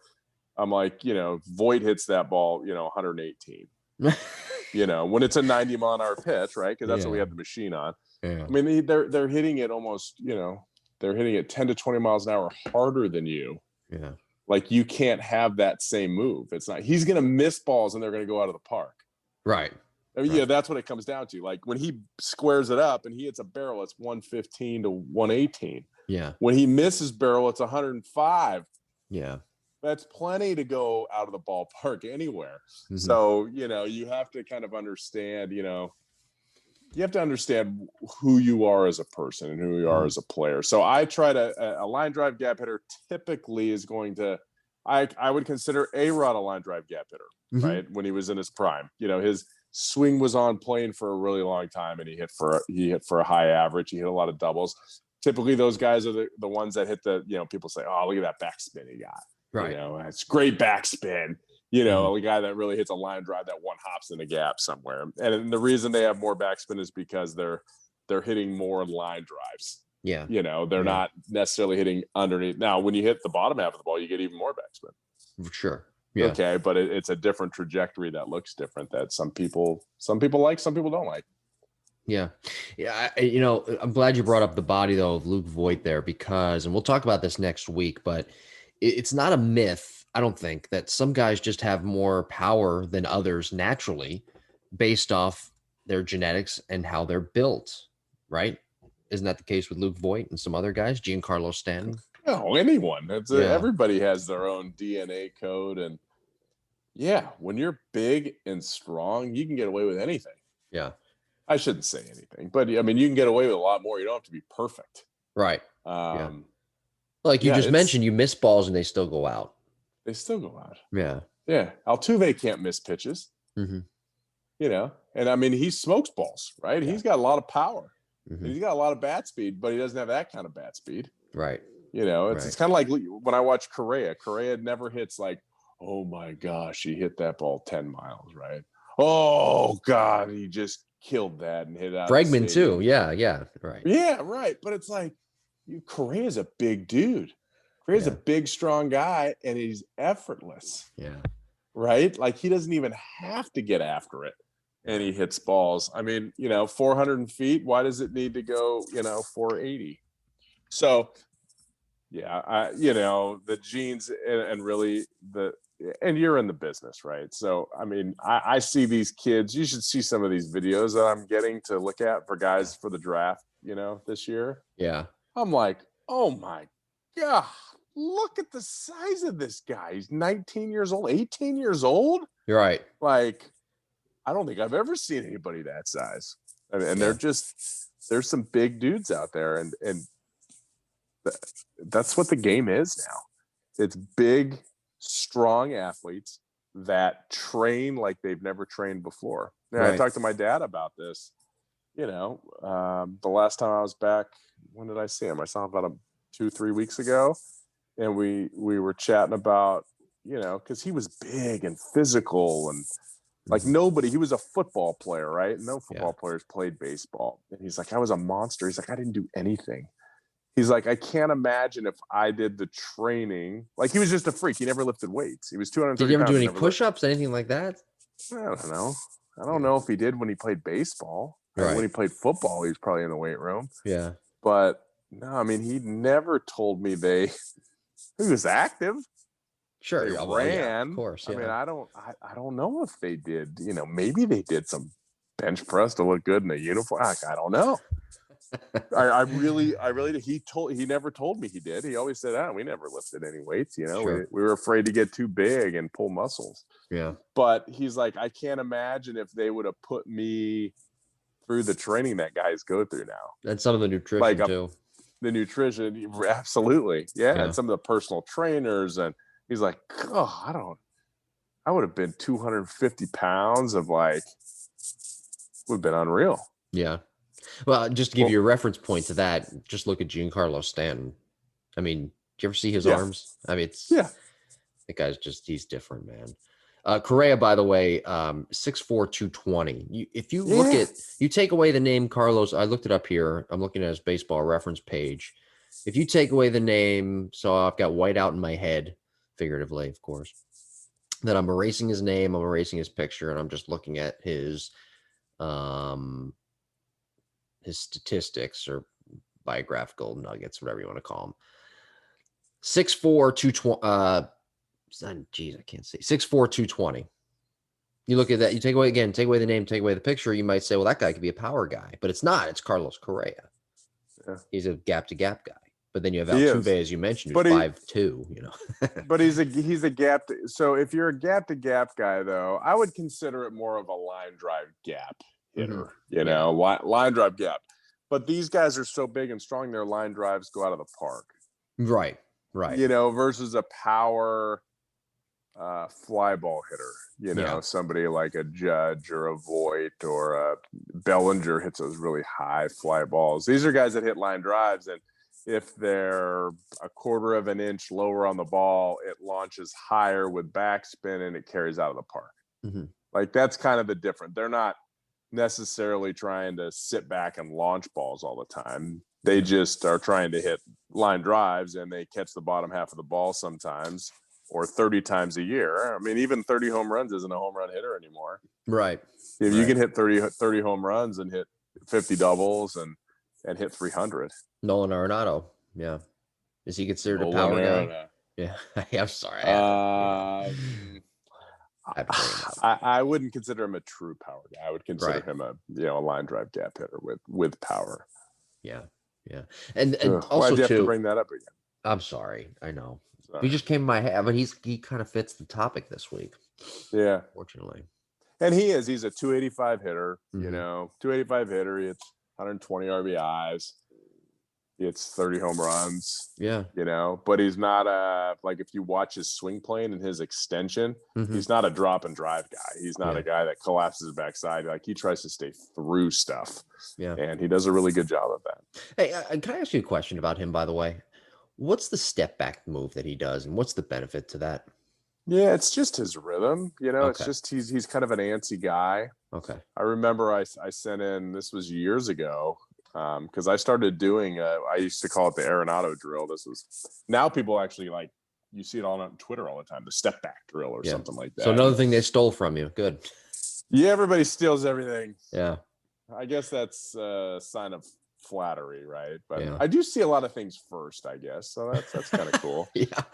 I'm like, Voit hits that ball, 118. When it's a 90 mile an hour pitch, right? Because that's what we have the machine on. I mean, they're hitting it almost, they're hitting it 10 to 20 miles an hour harder than you. Yeah. Like you can't have that same move. It's not. He's going to miss balls and they're going to go out of the park. Right. I mean, that's what it comes down to. Like when he squares it up and he hits a barrel, it's 115 to 118. Yeah. When he misses barrel, it's 105. Yeah. That's plenty to go out of the ballpark anywhere. Mm-hmm. So, you have to kind of understand, you have to understand who you are as a person and who you are as a player. So I try to, a line drive gap hitter typically is going to, I would consider A-Rod a line drive gap hitter, right? When he was in his prime, his swing was on plane for a really long time, and he hit for a high average. He hit a lot of doubles. Typically those guys are the ones that hit the, people say, oh, look at that backspin he got. Right. It's great backspin. A guy that really hits a line drive that one hops in a gap somewhere. And the reason they have more backspin is because they're hitting more line drives. Yeah. They're not necessarily hitting underneath. Now, when you hit the bottom half of the ball, you get even more backspin. For sure. Yeah. Okay, but it's a different trajectory that looks different that some people like, some people don't like. Yeah. Yeah. I'm glad you brought up the body though of Luke Voigt there, because, and we'll talk about this next week, but it's not a myth, I don't think, that some guys just have more power than others naturally based off their genetics and how they're built, right? Isn't that the case with Luke Voigt and some other guys, Giancarlo Stanton? No, anyone. Everybody has their own DNA code, and when you're big and strong, you can get away with anything. Yeah. I shouldn't say anything, but I mean, you can get away with a lot more. You don't have to be perfect. Right. Like you just mentioned, you miss balls and they still go out. They still go out. Yeah. Yeah. Altuve can't miss pitches. And I mean, he smokes balls, right? Yeah. He's got a lot of power. He's got a lot of bat speed, but he doesn't have that kind of bat speed. Right. It's kind of like when I watch Correa. Correa never hits like, oh my gosh, he hit that ball 10 miles, right? Oh God, he just killed that and hit out. Bregman too. Yeah. Right. Yeah, right. But it's like, Correa's a big dude. Correa's a big, strong guy, and he's effortless. Yeah. Right? Like, he doesn't even have to get after it, and he hits balls. I mean, 400 feet, why does it need to go, 480? So, the genes and really and you're in the business, right? So, I mean, I see these kids. You should see some of these videos that I'm getting to look at for guys for the draft, this year. Yeah. I'm like, oh my God, look at the size of this guy. He's 19 years old, 18 years old. You're right. Like, I don't think I've ever seen anybody that size. And there's some big dudes out there. And that's what the game is now. It's big, strong athletes that train like they've never trained before. Now, I talked to my dad about this. The last time I was back, when did I see him? I saw him about 2-3 weeks ago, and we were chatting about, because he was big and physical and like nobody. He was a football player, right? No football players played baseball, and he's like, I was a monster. He's like, I didn't do anything. He's like, I can't imagine if I did the training. Like, he was just a freak. He never lifted weights. He was 230 Did you ever pounds. do any push-ups, anything like that? I don't know. I don't know if he did when he played baseball. Right. When he played football, he was probably in the weight room. Yeah. But no, I mean, he never told me he was active. Sure. They ran. Yeah, of course. Yeah. I mean, I don't know if they did, maybe they did some bench press to look good in a uniform. I don't know. I really he never told me he did. He always said, we never lifted any weights, Sure. we were afraid to get too big and pull muscles. Yeah. But he's like, I can't imagine if they would have put me through the training that guys go through now. And some of the nutrition too. The nutrition, absolutely. Yeah. And some of the personal trainers. And he's like, oh, I would have been 250 pounds of would have been unreal. Yeah. Well, just to give you a reference point to that, just look at Giancarlo Stanton. I mean, do you ever see his arms? I mean, that guy's he's different, man. Correa, by the way, 6'4", 220. If you look at, you take away the name Carlos, I looked it up here. I'm looking at his baseball reference page. If you take away the name, so I've got white out in my head, figuratively, of course, that I'm erasing his name, I'm erasing his picture, and I'm just looking at his statistics or biographical nuggets, whatever you want to call them. 6'4", 220. Geez, I can't see. 6'4", 220. You look at that, you take away the name, take away the picture, you might say, well, that guy could be a power guy, but it's not. It's Carlos Correa. Yeah. He's a gap-to-gap guy. But then you have He is. Altuve, as you mentioned, who's But he 5'2", you know. but he's a gap. So if you're a gap to gap guy, though, I would consider it more of a line drive gap hitter. You know, line drive gap. But these guys are so big and strong, their line drives go out of the park. Right. You know, versus a power fly ball hitter. You know, somebody like a Judge or a Voit or a Bellinger hits those really high fly balls. These are guys that hit line drives, and if they're a quarter of an inch lower on the ball, it launches higher with backspin and it carries out of the park. Like, that's kind of the difference. They're not necessarily trying to sit back and launch balls all the time. They just are trying to hit line drives, and they catch the bottom half of the ball sometimes, or 30 times a year. I mean, even 30 home runs isn't a home run hitter anymore. Right. If you can hit 30 home runs and hit 50 doubles and hit 300. Nolan Arenado. Yeah. Is he considered a power guy? Yeah. I'm sorry. I wouldn't consider him a true power guy. I would consider him a line drive gap hitter with power. Yeah. And also, why'd you have to bring that up again? I'm sorry. I know. He just came in my head, but he kind of fits the topic this week. Yeah. Fortunately. And he's a 285 hitter, 285 hitter. He hits 120 RBIs. He hits 30 home runs. Yeah. But he's not like, if you watch his swing plane and his extension, he's not a drop and drive guy. He's not a guy that collapses his backside. Like, he tries to stay through stuff. Yeah. And he does a really good job of that. Hey, can I ask you a question about him, by the way? What's the step back move that he does, and what's the benefit to that? Yeah, it's just his rhythm. It's just he's kind of an antsy guy. Okay. I remember I sent in, this was years ago, because I started doing I used to call it the Arenado drill. Now people actually, like, you see it all on Twitter all the time, the step back drill or something like that. So another thing they stole from you. Good. Yeah, everybody steals everything. Yeah. I guess that's a sign of flattery, right? But I do see a lot of things first, I guess. So that's kind of cool.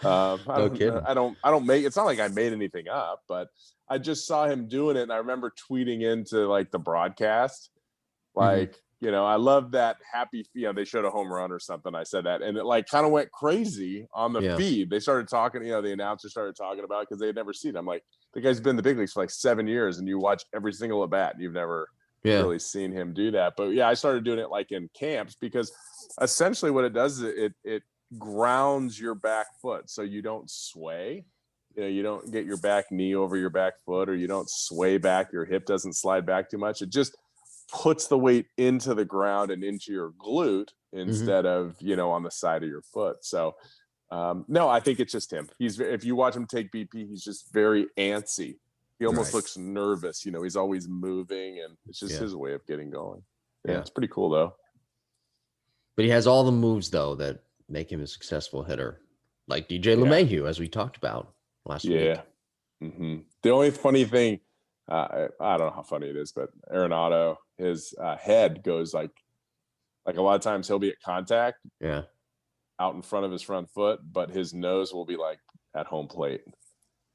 I don't make, it's not like I made anything up, but I just saw him doing it, and I remember tweeting into, like, the broadcast, like, I love that happy, they showed a home run or something. I said that, and it, like, kind of went crazy on the feed. They started talking, the announcer started talking about it because they had never seen it. I'm like, the guy's been in the big leagues for like 7 years, and you watch every single at bat, and you've never really seen him do that. But I started doing it, like, in camps, because essentially what it does is it grounds your back foot, so you don't sway. You don't get your back knee over your back foot, or you don't sway back. Your hip doesn't slide back too much. It just puts the weight into the ground and into your glute instead of, on the side of your foot. So no, I think it's just him. If you watch him take BP, he's just very antsy. He almost looks nervous. He's always moving, and it's just his way of getting going. Yeah, it's pretty cool, though. But he has all the moves, though, that make him a successful hitter, like DJ LeMahieu, as we talked about last week. The only funny thing, I don't know how funny it is, but Arenado, his head goes like a lot of times he'll be at contact, out in front of his front foot, but his nose will be, like, at home plate.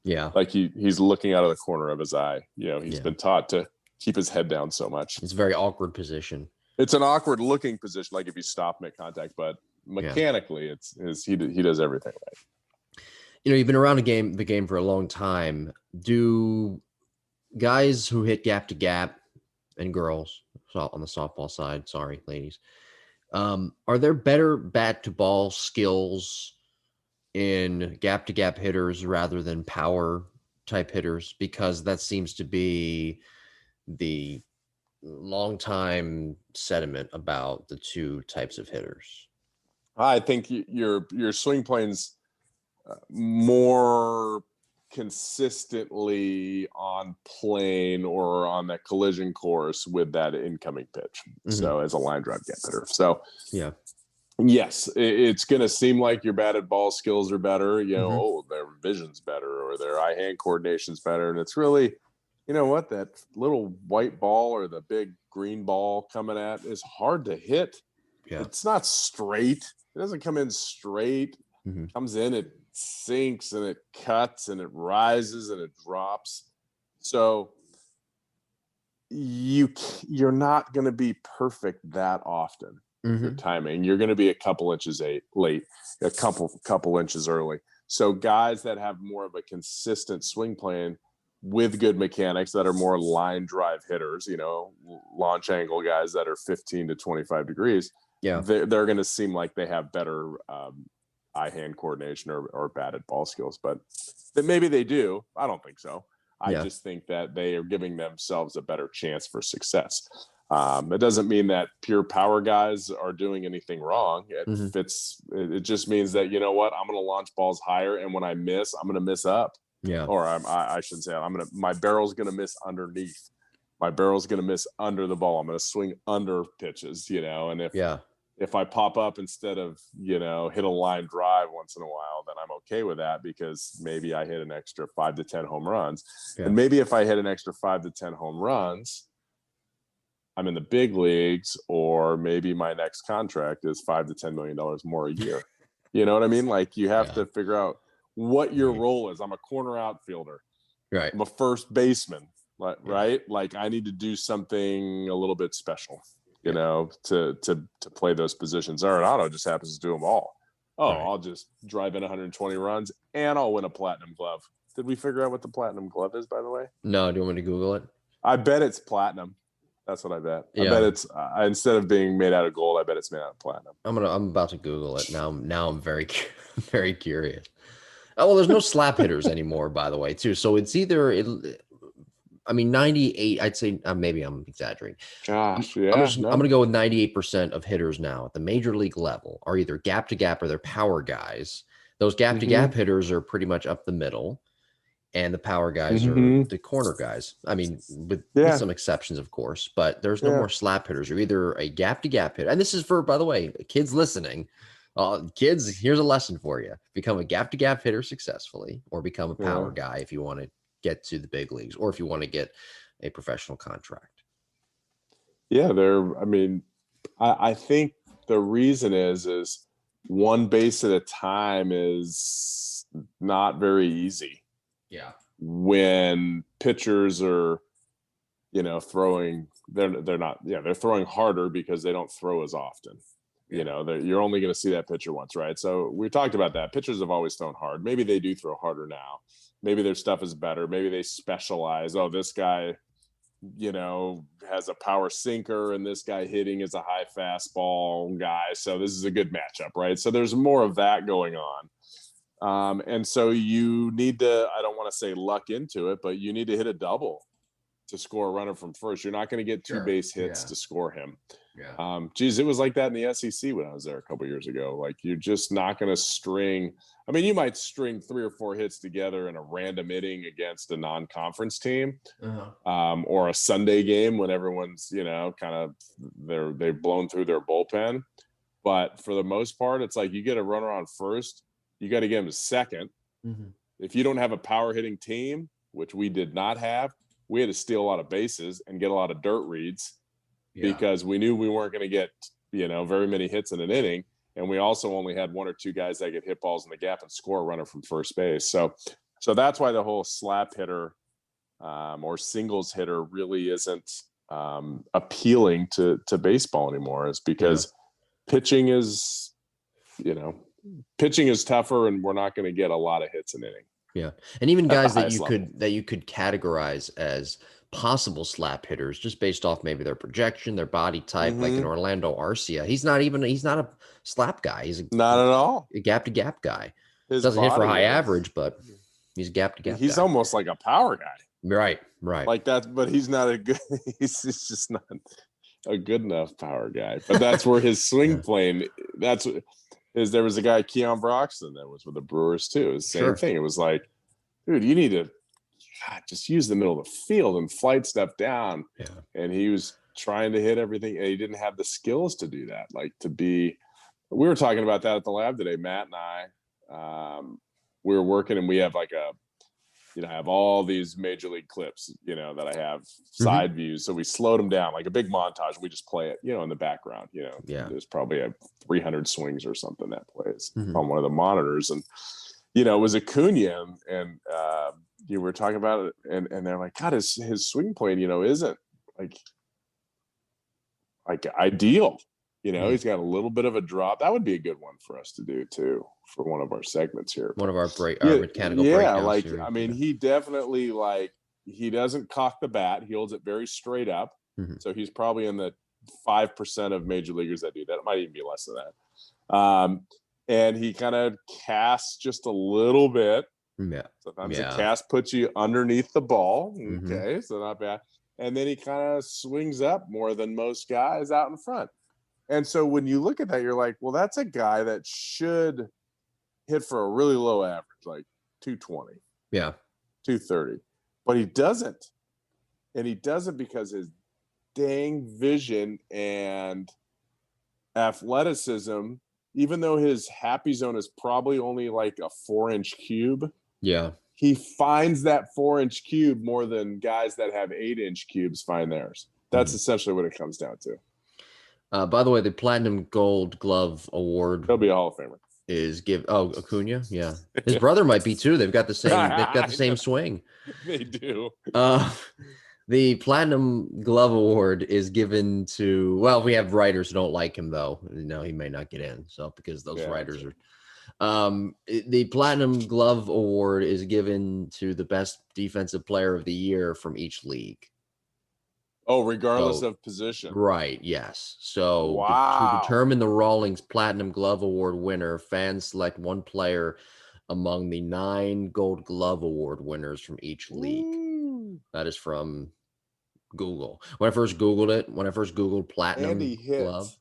Yeah. Like he's looking out of the corner of his eye. He's been taught to keep his head down so much. It's a very awkward position. It's an awkward looking position, like if you stop mid contact, but mechanically he does everything right. You've been around the game for a long time. Do guys who hit gap to gap, and girls on the softball side, sorry, ladies, are there better bat to ball skills in gap to gap hitters rather than power type hitters? Because that seems to be the long time sentiment about the two types of hitters. I think your swing plane's more consistently on plane or on that collision course with that incoming pitch. So as a line drive gap hitter. So yes, it's going to seem like your batted ball skills are better. Their vision's better, or their eye-hand coordination's better. And it's really, that little white ball or the big green ball coming at is hard to hit. Yeah. It's not straight. It doesn't come in straight. Comes in, it sinks, and it cuts, and it rises, and it drops. So you're not going to be perfect that often. your timing. You're going to be a couple inches late, a couple inches early. So guys that have more of a consistent swing plan with good mechanics that are more line drive hitters, launch angle guys that are 15 to 25 degrees, they're going to seem like they have better eye-hand coordination or batted ball skills. But maybe they do. I don't think so. I just think that they are giving themselves a better chance for success. It doesn't mean that pure power guys are doing anything wrong. It just means that, you know what, I'm going to launch balls higher, and when I miss, I'm going to miss up. Yeah. Or I should say, my barrel's going to miss underneath. My barrel's going to miss under the ball. I'm going to swing under pitches, and if I pop up instead of, hit a line drive once in a while, then I'm okay with that, because maybe I hit an extra 5 to 10 home runs. And maybe if I hit an extra 5 to 10 home runs, I'm in the big leagues, or maybe my next contract is $5 to $10 million more a year. You know what I mean? Like, you have to figure out what your role is. I'm a corner outfielder. Right. I'm a first baseman, right? Like, I need to do something a little bit special, to play those positions. Arenado just happens to do them all. I'll just drive in 120 runs and I'll win a platinum glove. Did we figure out what the platinum glove is, by the way? No, do you want me to Google it? I bet it's platinum. That's what I bet. I bet it's instead of being made out of gold, I bet it's made out of platinum. I'm about to Google it now. I'm very, very curious. Oh, well, there's no slap hitters anymore, by the way, too. So it's either 98. I'd say maybe I'm exaggerating. Gosh, I'm going to go with 98% of hitters now at the major league level are either gap to gap or they're power guys. Those gap to gap hitters are pretty much up the middle, and the power guys are the corner guys. I mean, with some exceptions, of course, but there's no more slap hitters. You're either a gap to gap hitter, and this is for, by the way, kids listening. Kids, here's a lesson for you: become a gap to gap hitter successfully, or become a power guy if you want to get to the big leagues, or if you want to get a professional contract. I think the reason is one base at a time is not very easy. Yeah. When pitchers are, throwing, they're throwing harder because they don't throw as often. You're only going to see that pitcher once, right? So we talked about that. Pitchers have always thrown hard. Maybe they do throw harder now. Maybe their stuff is better. Maybe they specialize. Oh, this guy, has a power sinker, and this guy hitting is a high fastball guy. So this is a good matchup, right? So there's more of that going on. And so you need to, I don't want to say luck into it, but you need to hit a double to score a runner from first. You're not going to get two base hits to score him. Yeah. It was like that in the SEC when I was there a couple years ago. Like, you're just not going to string. I mean, you might string 3 or 4 hits together in a random inning against a non-conference team, or a Sunday game when everyone's, kind of they've blown through their bullpen. But for the most part, it's like you get a runner on first, you got to get him to second. If you don't have a power hitting team, which we did not have, we had to steal a lot of bases and get a lot of dirt reads because we knew we weren't going to get, very many hits in an inning. And we also only had 1 or 2 guys that could hit balls in the gap and score a runner from first base. So that's why the whole slap hitter or singles hitter really isn't appealing to baseball anymore, is because pitching is tougher, and we're not going to get a lot of hits in inning. Yeah. And even guys that you could categorize as possible slap hitters just based off maybe their projection, their body type, like an Orlando Arcia. He's not a slap guy. He's not at all a gap to gap guy. Doesn't hit for high average, but he's a gap to gap. He's almost like a power guy. Right. Like that, but he's not he's just not a good enough power guy. But that's where his swing plane, there was a guy, Keon Broxton, that was with the Brewers too. It was the same thing. It was like, dude, you need to just use the middle of the field and flight stuff down. Yeah. And he was trying to hit everything, and he didn't have the skills to do that. Like, we were talking about that at the lab today, Matt and I. We were working, and we have like I have all these major league clips, that I have side views. So we slowed them down, like a big montage. We just play it, in the background, there's probably 300 swings or something that plays on one of the monitors. And, it was Acuna, and you were talking about it, and they're like, God, his swing plane, isn't like ideal. He's got a little bit of a drop. That would be a good one for us to do too, for one of our segments here. One of our Yeah, mechanical yeah. breakdown Like, series. I mean, he definitely he doesn't cock the bat. He holds it very straight up. So he's probably in the 5% of major leaguers that do that. It might even be less than that. And he kind of casts just a little bit. Yeah. Sometimes the cast puts you underneath the ball. Mm-hmm. Okay, so not bad. And then he kind of swings up more than most guys out in front. And so when you look at that, you're like, well, that's a guy that should hit for a really low average, like 220. Yeah. 230. But he doesn't. And he doesn't because his dang vision and athleticism, even though his happy zone is probably only like a 4-inch cube. Yeah. He finds that 4-inch cube more than guys that have 8-inch cubes find theirs. That's essentially what it comes down to. By the way, the Platinum Gold Glove Award. He'll be a Hall of Famer. Is Acuna? Yeah, his brother might be too. They've got the same. They've got the same swing. They do. The Platinum Glove Award is given to. Well, we have writers who don't like him though. He may not get in. So because those writers are. The Platinum Glove Award is given to the best defensive player of the year from each league. Oh, regardless of position. Right, yes. So to determine the Rawlings Platinum Glove Award winner, fans select one player among the 9 Gold Glove Award winners from each league. Ooh. That is from Google. When I first Googled Platinum Glove,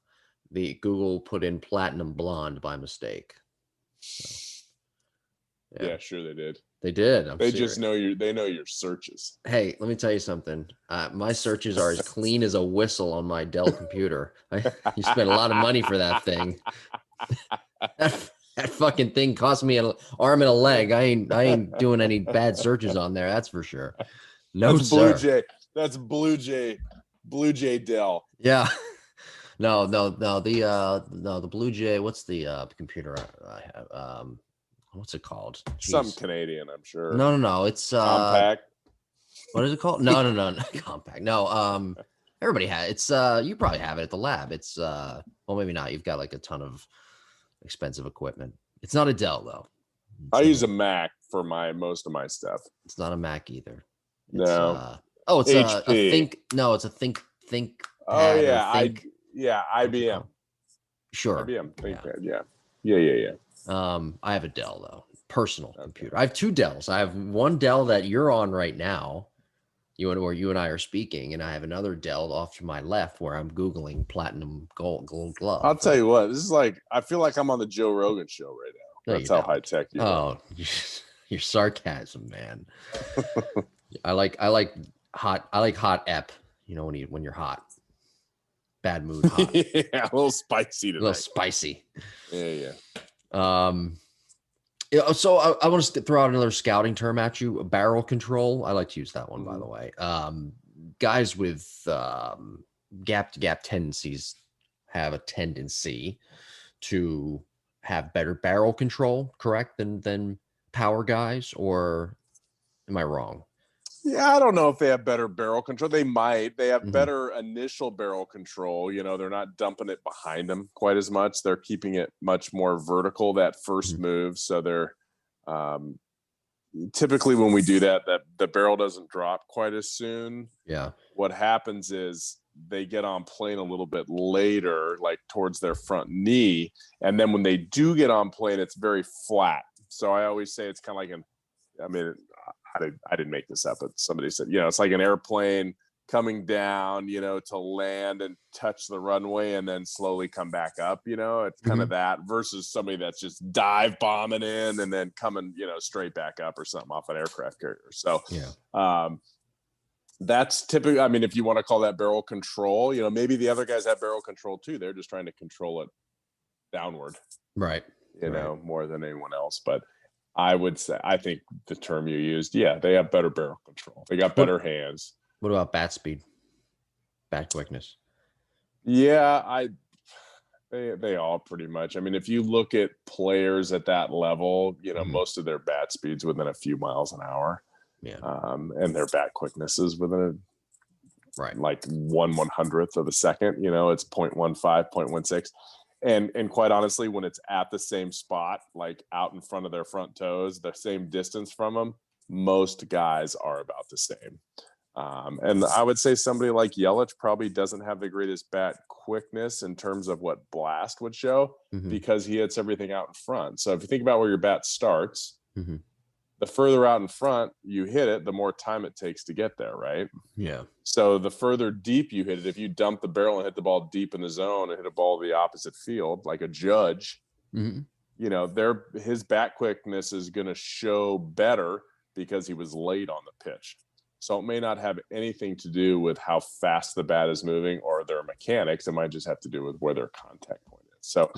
the Google put in Platinum Blonde by mistake. So, yeah, sure they did. They did. They just know they know your searches. Hey, let me tell you something. My searches are as clean as a whistle on my Dell computer. You spent a lot of money for that thing. That fucking thing cost me an arm and a leg. I ain't doing any bad searches on there. That's for sure. No, that's sir. Blue Jay. That's Blue Jay Dell. Yeah. No. The Blue Jay. What's the computer I have? What's it called? Jeez. Some Canadian, I'm sure. No. It's Compact. What is it called? No, Compact. No, everybody has it's you probably have it at the lab. It's well, maybe not. You've got like a ton of expensive equipment. It's not a Dell though. I use a Mac for most of my stuff. It's not a Mac either. It's, no. It's HP. A Think. No, it's a Think. Oh yeah, IBM. Sure. IBM ThinkPad. Yeah. I have a Dell though, personal computer. I have 2 Dells. I have one Dell that you're on right now, where you and I are speaking, and I have another Dell off to my left where I'm Googling Platinum Gold Glove. I'll tell you what, this is like, I feel like I'm on the Joe Rogan show right now. That's how high tech you are. Oh, your sarcasm, man. I like hot ep, when you're hot. Bad mood hot. Yeah, a little spicy tonight. A little spicy. Yeah. So I want to throw out another scouting term at you: barrel control. I like to use that one, by the way. Guys with gap-to-gap tendencies have a tendency to have better barrel control, correct, than power guys, or am I wrong? Yeah, I don't know if they have better barrel control. They might. They have better initial barrel control. They're not dumping it behind them quite as much. They're keeping it much more vertical, that first move. So they're typically, when we do that, the barrel doesn't drop quite as soon. Yeah. What happens is they get on plane a little bit later, like towards their front knee. And then when they do get on plane, it's very flat. So I always say it's kind of like I didn't make this up, but somebody said, it's like an airplane coming down, to land and touch the runway and then slowly come back up. It's kind of that versus somebody that's just dive bombing in and then coming, straight back up or something off an aircraft carrier. So that's typically, if you want to call that barrel control, maybe the other guys have barrel control too. They're just trying to control it downward, right? More than anyone else. But I would say, I think the term you used, they have better barrel control. They got better hands. What about bat speed, bat quickness? Yeah, they all pretty much. If you look at players at that level, most of their bat speeds within a few miles an hour. Yeah. And their bat quickness is within Right. like 1/100th of a second. It's 0.15, 0.16. And quite honestly, when it's at the same spot, like out in front of their front toes, the same distance from them, most guys are about the same. And I would say somebody like Yelich probably doesn't have the greatest bat quickness in terms of what blast would show, because he hits everything out in front. So if you think about where your bat starts, the further out in front you hit it, the more time it takes to get there, right? Yeah. So the further deep you hit it, if you dump the barrel and hit the ball deep in the zone and hit a ball the opposite field, like a Judge, his bat quickness is going to show better because he was late on the pitch. So it may not have anything to do with how fast the bat is moving or their mechanics. It might just have to do with where their contact point is. So,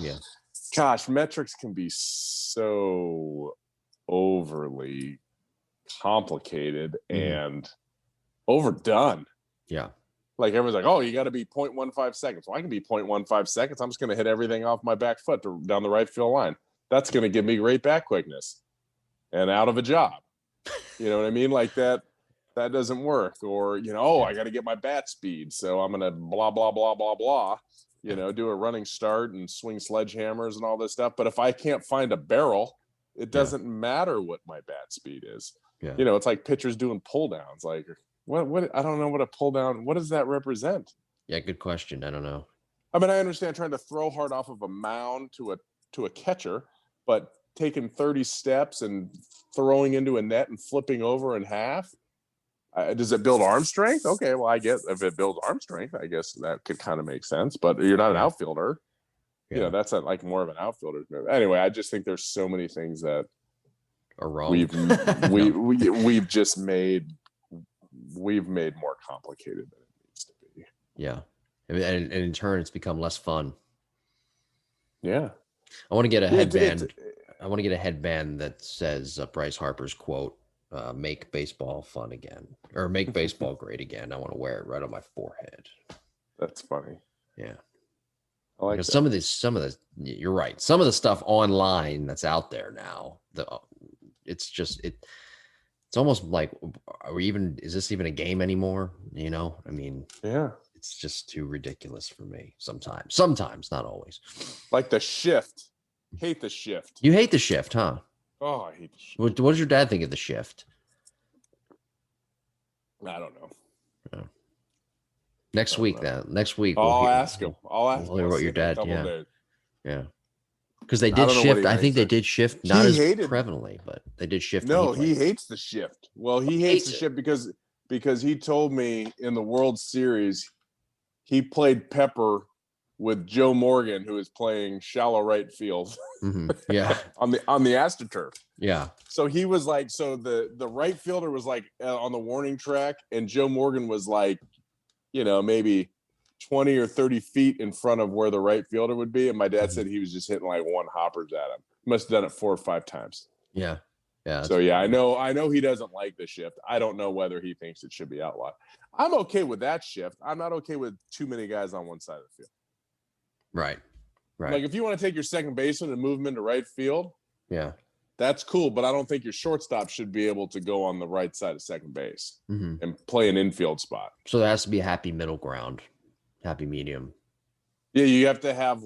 gosh, metrics can be so overly complicated and overdone. Yeah. Like everyone's like, oh, you got to be 0.15 seconds. Well, I can be 0.15 seconds. I'm just going to hit everything off my back foot down the right field line. That's going to give me great bat quickness and out of a job. You know what I mean? Like that doesn't work. Or, I got to get my bat speed. So I'm going to blah, blah, blah, blah, blah, do a running start and swing sledgehammers and all this stuff. But if I can't find a barrel, it doesn't matter what my bat speed is. Yeah. It's like pitchers doing pull downs. Like, what I don't know what a pull down, what does that represent? Yeah, good question. I don't know. I mean, I understand trying to throw hard off of a mound to a catcher, but taking 30 steps and throwing into a net and flipping over in half, does it build arm strength? Okay, well, I guess if it builds arm strength, I guess that could kind of make sense. But you're not an outfielder. Yeah. That's like more of an outfielder's move. Anyway, I just think there's so many things that are wrong. We've made more complicated than it needs to be. Yeah. And in turn, it's become less fun. Yeah. I want to get a headband. I want to get a headband that says Bryce Harper's quote, make baseball fun again, or make baseball great again. I want to wear it right on my forehead. That's funny. Yeah. I like because that. some of the, you're right. Some of the stuff online that's out there now, it's almost like, is this even a game anymore? I mean, yeah, it's just too ridiculous for me sometimes, not always. Like the shift. Hate the shift. You hate the shift, huh? Oh, I hate the shift. What does your dad think of the shift? I don't know. Oh. Next week. I'll ask him. We'll hear what your dad. Days. Yeah. Because they did shift. I think they did shift not as prevalently, but they did shift. No, he hates the shift. Well, he hates the shift because he told me in the World Series he played Pepper with Joe Morgan, who is playing shallow right field. Yeah. on the AstroTurf. Yeah. So he was like, the right fielder was like on the warning track, and Joe Morgan was like, maybe 20 or 30 feet in front of where the right fielder would be. And my dad said he was just hitting like one hoppers at him. He must have done it 4 or 5 times. Yeah. Yeah. So yeah, I know he doesn't like the shift. I don't know whether he thinks it should be outlawed. I'm okay with that shift. I'm not okay with too many guys on one side of the field. Right. Like if you want to take your second baseman and move him into right field, yeah, that's cool. But I don't think your shortstop should be able to go on the right side of second base and play an infield spot. So there has to be a happy middle ground, happy medium. Yeah, you have to have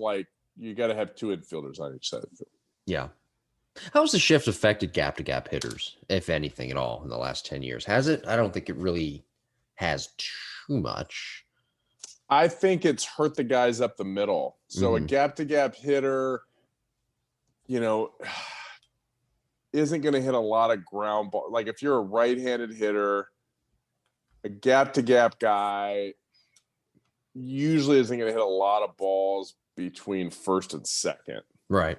you got to have 2 infielders on each side of the field. Yeah. How has the shift affected gap-to-gap hitters, if anything at all, in the last 10 years? Has it? I don't think it really has too much. I think it's hurt the guys up the middle. So a gap-to-gap hitter, isn't going to hit a lot of ground ball. Like if you're a right-handed hitter, a gap-to-gap guy usually isn't going to hit a lot of balls between first and second. Right.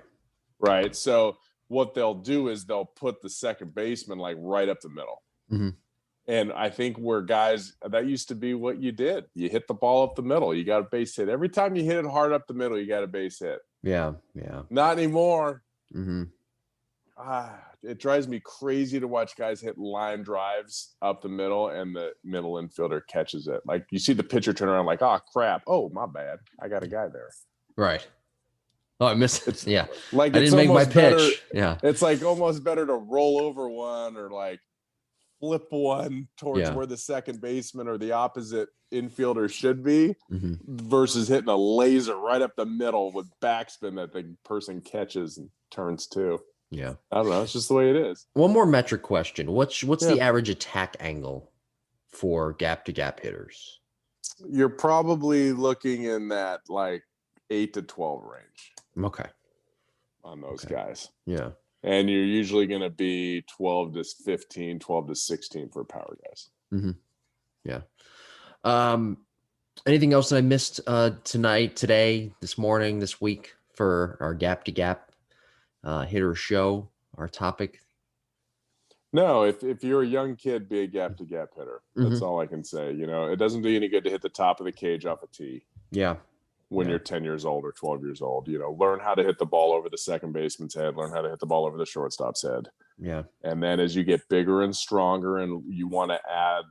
Right. So what they'll do is they'll put the second baseman like right up the middle. And I think where guys, that used to be what you did. You hit the ball up the middle. You got a base hit. Every time you hit it hard up the middle, you got a base hit. Yeah. Yeah. Not anymore. It drives me crazy to watch guys hit line drives up the middle and the middle infielder catches it. Like you see the pitcher turn around like, oh crap. Oh, my bad. I got a guy there. Right. Oh, I missed it. Yeah. Like I didn't make my pitch. It's like almost better to roll over one or like flip one towards Yeah. where the second baseman or the opposite infielder should be, Mhm. versus hitting a laser right up the middle with backspin that the person catches and turns to. Yeah. I don't know. It's just the way it is. One more metric question. What's Yeah. the average attack angle for gap-to-gap hitters? You're probably looking in that like 8 to 12 range Okay. on those guys. Yeah. And you're usually going to be 12 to 15, 12 to 16 for power guys. Mm-hmm. Yeah. Anything else that I missed tonight, today, this morning, this week for our gap-to-gap hitter show, our topic? No, if you're a young kid, be a gap-to-gap hitter. That's all I can say. You know, it doesn't do you any good to hit the top of the cage off a tee. Yeah. When you're 10 years old or 12 years old, you know, learn how to hit the ball over the second baseman's head, learn how to hit the ball over the shortstop's head. Yeah. And then as you get bigger and stronger and you want to add,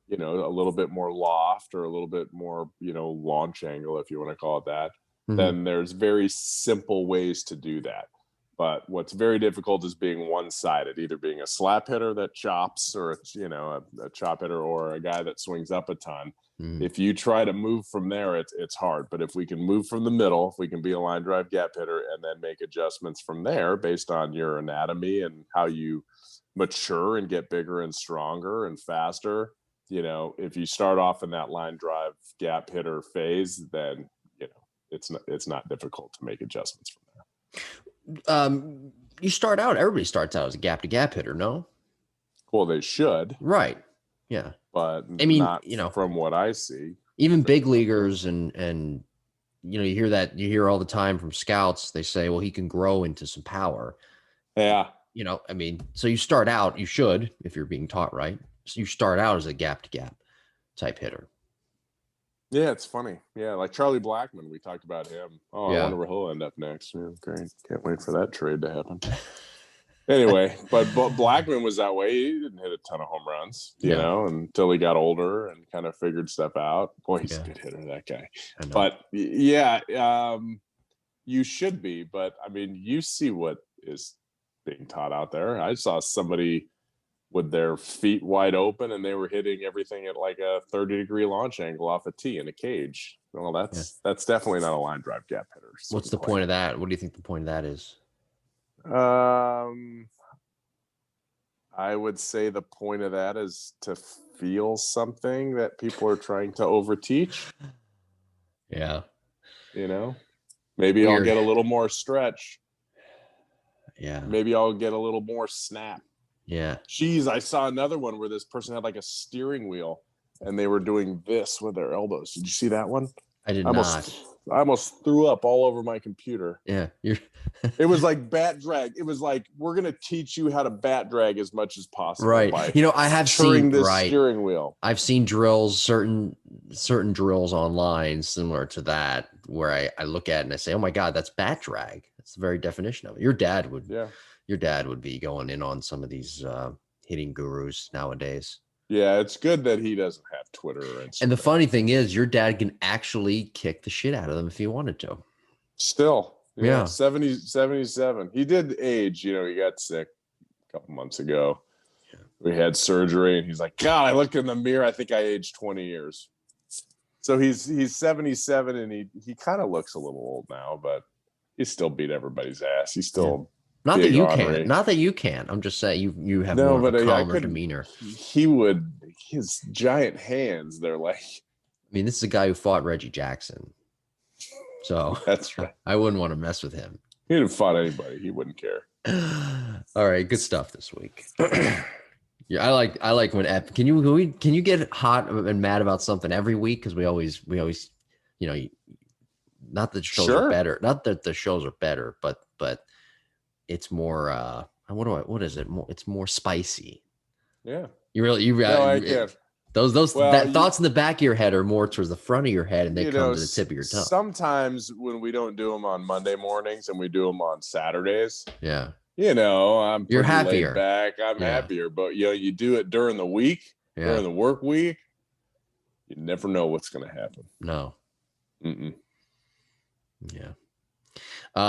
you know, a little bit more loft or a little bit more, you know, launch angle, if you want to call it that, then there's very simple ways to do that. But what's very difficult is being one-sided, either being a slap hitter that chops or, you know, a chop hitter or a guy that swings up a ton. If you try to move from there, it's hard. But if we can move from the middle, if we can be a line drive gap hitter and then make adjustments from there based on your anatomy and how you mature and get bigger and stronger and faster, you know, if you start off in that line drive gap hitter phase, then, you know, it's not difficult to make adjustments from there. You start out, everybody starts out as a gap-to-gap hitter, no? Well, they should. Right. Yeah. But I mean, not you know, from what I see. Even big leaguers and you know, you hear all the time from scouts, they say, well, he can grow into some power. Yeah. You know, I mean, so you start out, you should, if you're being taught right. So you start out as a gap-to-gap type hitter. Yeah, it's funny. Yeah, like Charlie Blackmon, we talked about him. Oh, Yeah. I wonder where he'll end up next. Yeah, great. Can't wait for that trade to happen. Anyway, but Blackmon was that way. He didn't hit a ton of home runs, you know, until he got older and kind of figured stuff out. Boy, he's a good hitter, that guy. But yeah, you should be. But I mean, you see what is being taught out there. I saw somebody with their feet wide open and they were hitting everything at like a 30-degree launch angle off a tee in a cage. Well, that's definitely not a line drive gap hitter. What's the point of that? What do you think the point of that is? I would say the point of that is to feel something that people are trying to overteach. Yeah. You know, maybe I'll get a little more stretch. Yeah. Maybe I'll get a little more snap. Yeah. Geez, I saw another one where this person had like a steering wheel and they were doing this with their elbows. Did you see that one? I did not. I almost threw up all over my computer. Yeah. It was like bat drag. It was like, we're going to teach you how to bat drag as much as possible. Right. You know, I have seen this steering wheel. I've seen drills, certain drills online similar to that, where I look at it and I say, oh my God, that's bat drag. That's the very definition of it. Your dad would be going in on some of these hitting gurus nowadays. Yeah, it's good that he doesn't have Twitter or Instagram. And the funny thing is, your dad can actually kick the shit out of them if he wanted to. Still. Yeah. 77. He did age, you know, he got sick a couple months ago. Yeah. We had surgery and he's like, God, I look in the mirror, I think I aged 20 years. So he's 77 and he kind of looks a little old now, but he still beat everybody's ass. He's still Not that you can. Not that you can. I'm just saying you have more of a calmer demeanor. His giant hands, they're like. I mean, this is a guy who fought Reggie Jackson. So that's right. I wouldn't want to mess with him. He didn't fight anybody. He wouldn't care. All right, good stuff this week. Yeah, I like when can you get hot and mad about something every week? Because we always, you know, not that the shows are better, not that the shows are better, but it's more what is it? It's more spicy. Yeah. I can't. Those thoughts in the back of your head are more towards the front of your head and they come to the tip of your tongue. Sometimes when we don't do them on Monday mornings and we do them on Saturdays. Yeah. You know, you're happier. Laid back. I'm happier, but you know, you do it during the week, during the work week, you never know what's going to happen. No. Yeah.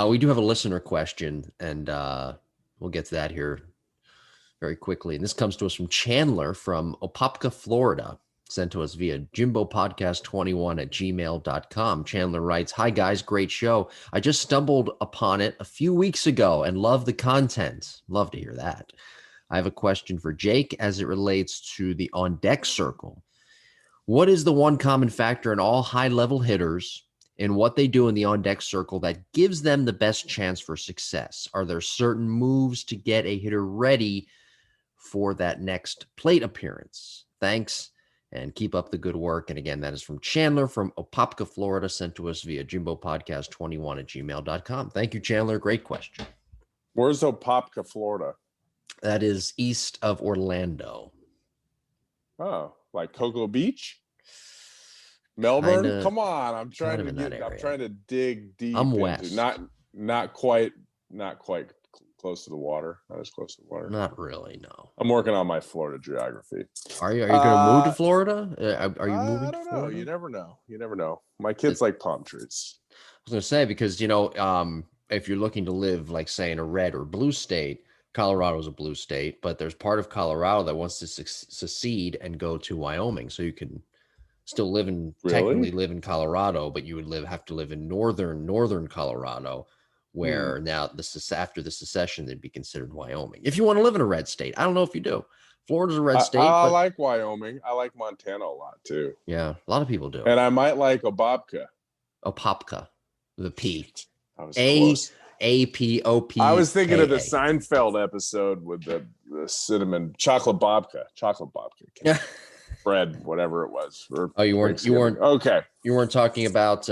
We do have a listener question, and we'll get to that here very quickly. And this comes to us from Chandler from Opopka, Florida. Sent to us via jimbopodcast21@gmail.com. Chandler writes, "Hi guys, great show. I just stumbled upon it a few weeks ago and love the content." Love to hear that. I have a question for Jake as it relates to the on deck circle. What is the one common factor in all high level hitters in what they do in the on deck circle that gives them the best chance for success? Are there certain moves to get a hitter ready for that next plate appearance? Thanks. And keep up the good work. And again, that is from Chandler from Opopka, Florida, sent to us via jimbopodcast21@gmail.com. Thank you, Chandler. Great question. Where's Opopka, Florida? That is east of Orlando. Oh, like Cocoa Beach? Melbourne? Kinda, Come on. I'm trying to dig deep I'm into west. not quite close to the water. Not as close to the water. Not really, no. I'm working on my Florida geography. Are you going to move to Florida? Are you moving? I don't know. You never know. My kids like palm trees. I was going to say, because, if you're looking to live, like, say, in a red or blue state, Colorado is a blue state, but there's part of Colorado that wants to secede and go to Wyoming. So you can still technically live in Colorado, but you would have to live in northern Colorado, where now after the secession, they'd be considered Wyoming. If you want to live in a red state, I don't know if you do. Florida's a red state. I like Wyoming. I like Montana a lot too. Yeah, a lot of people do. And I might like Opopka. Opopka, the P. I was close. APOP. I was thinking of the Seinfeld episode with the cinnamon chocolate babka. Yeah. Bread, whatever it was. You weren't okay. You weren't talking about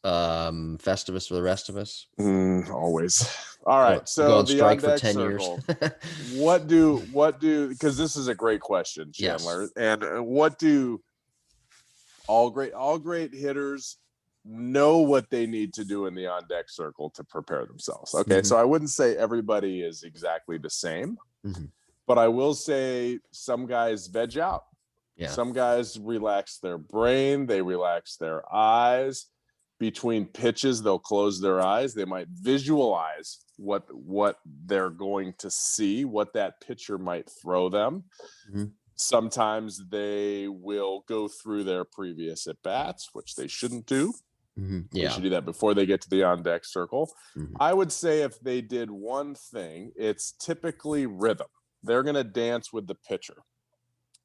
Festivus for the rest of us? Always. All right. So go on the strike on for 10 circle, years. what do because this is a great question, Chandler. Yes. And what do all great hitters know what they need to do in the on deck circle to prepare themselves? Okay. So I wouldn't say everybody is exactly the same, but I will say some guys veg out. Yeah. Some guys relax their brain, they relax their eyes. Between pitches, they'll close their eyes. They might visualize what they're going to see, what that pitcher might throw them. Sometimes they will go through their previous at-bats, which they shouldn't do. They should do that before they get to the on-deck circle. I would say if they did one thing, it's typically rhythm. They're going to dance with the pitcher.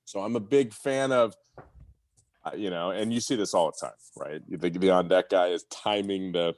So I'm a big fan of, and you see this all the time, right? The on-deck guy is timing the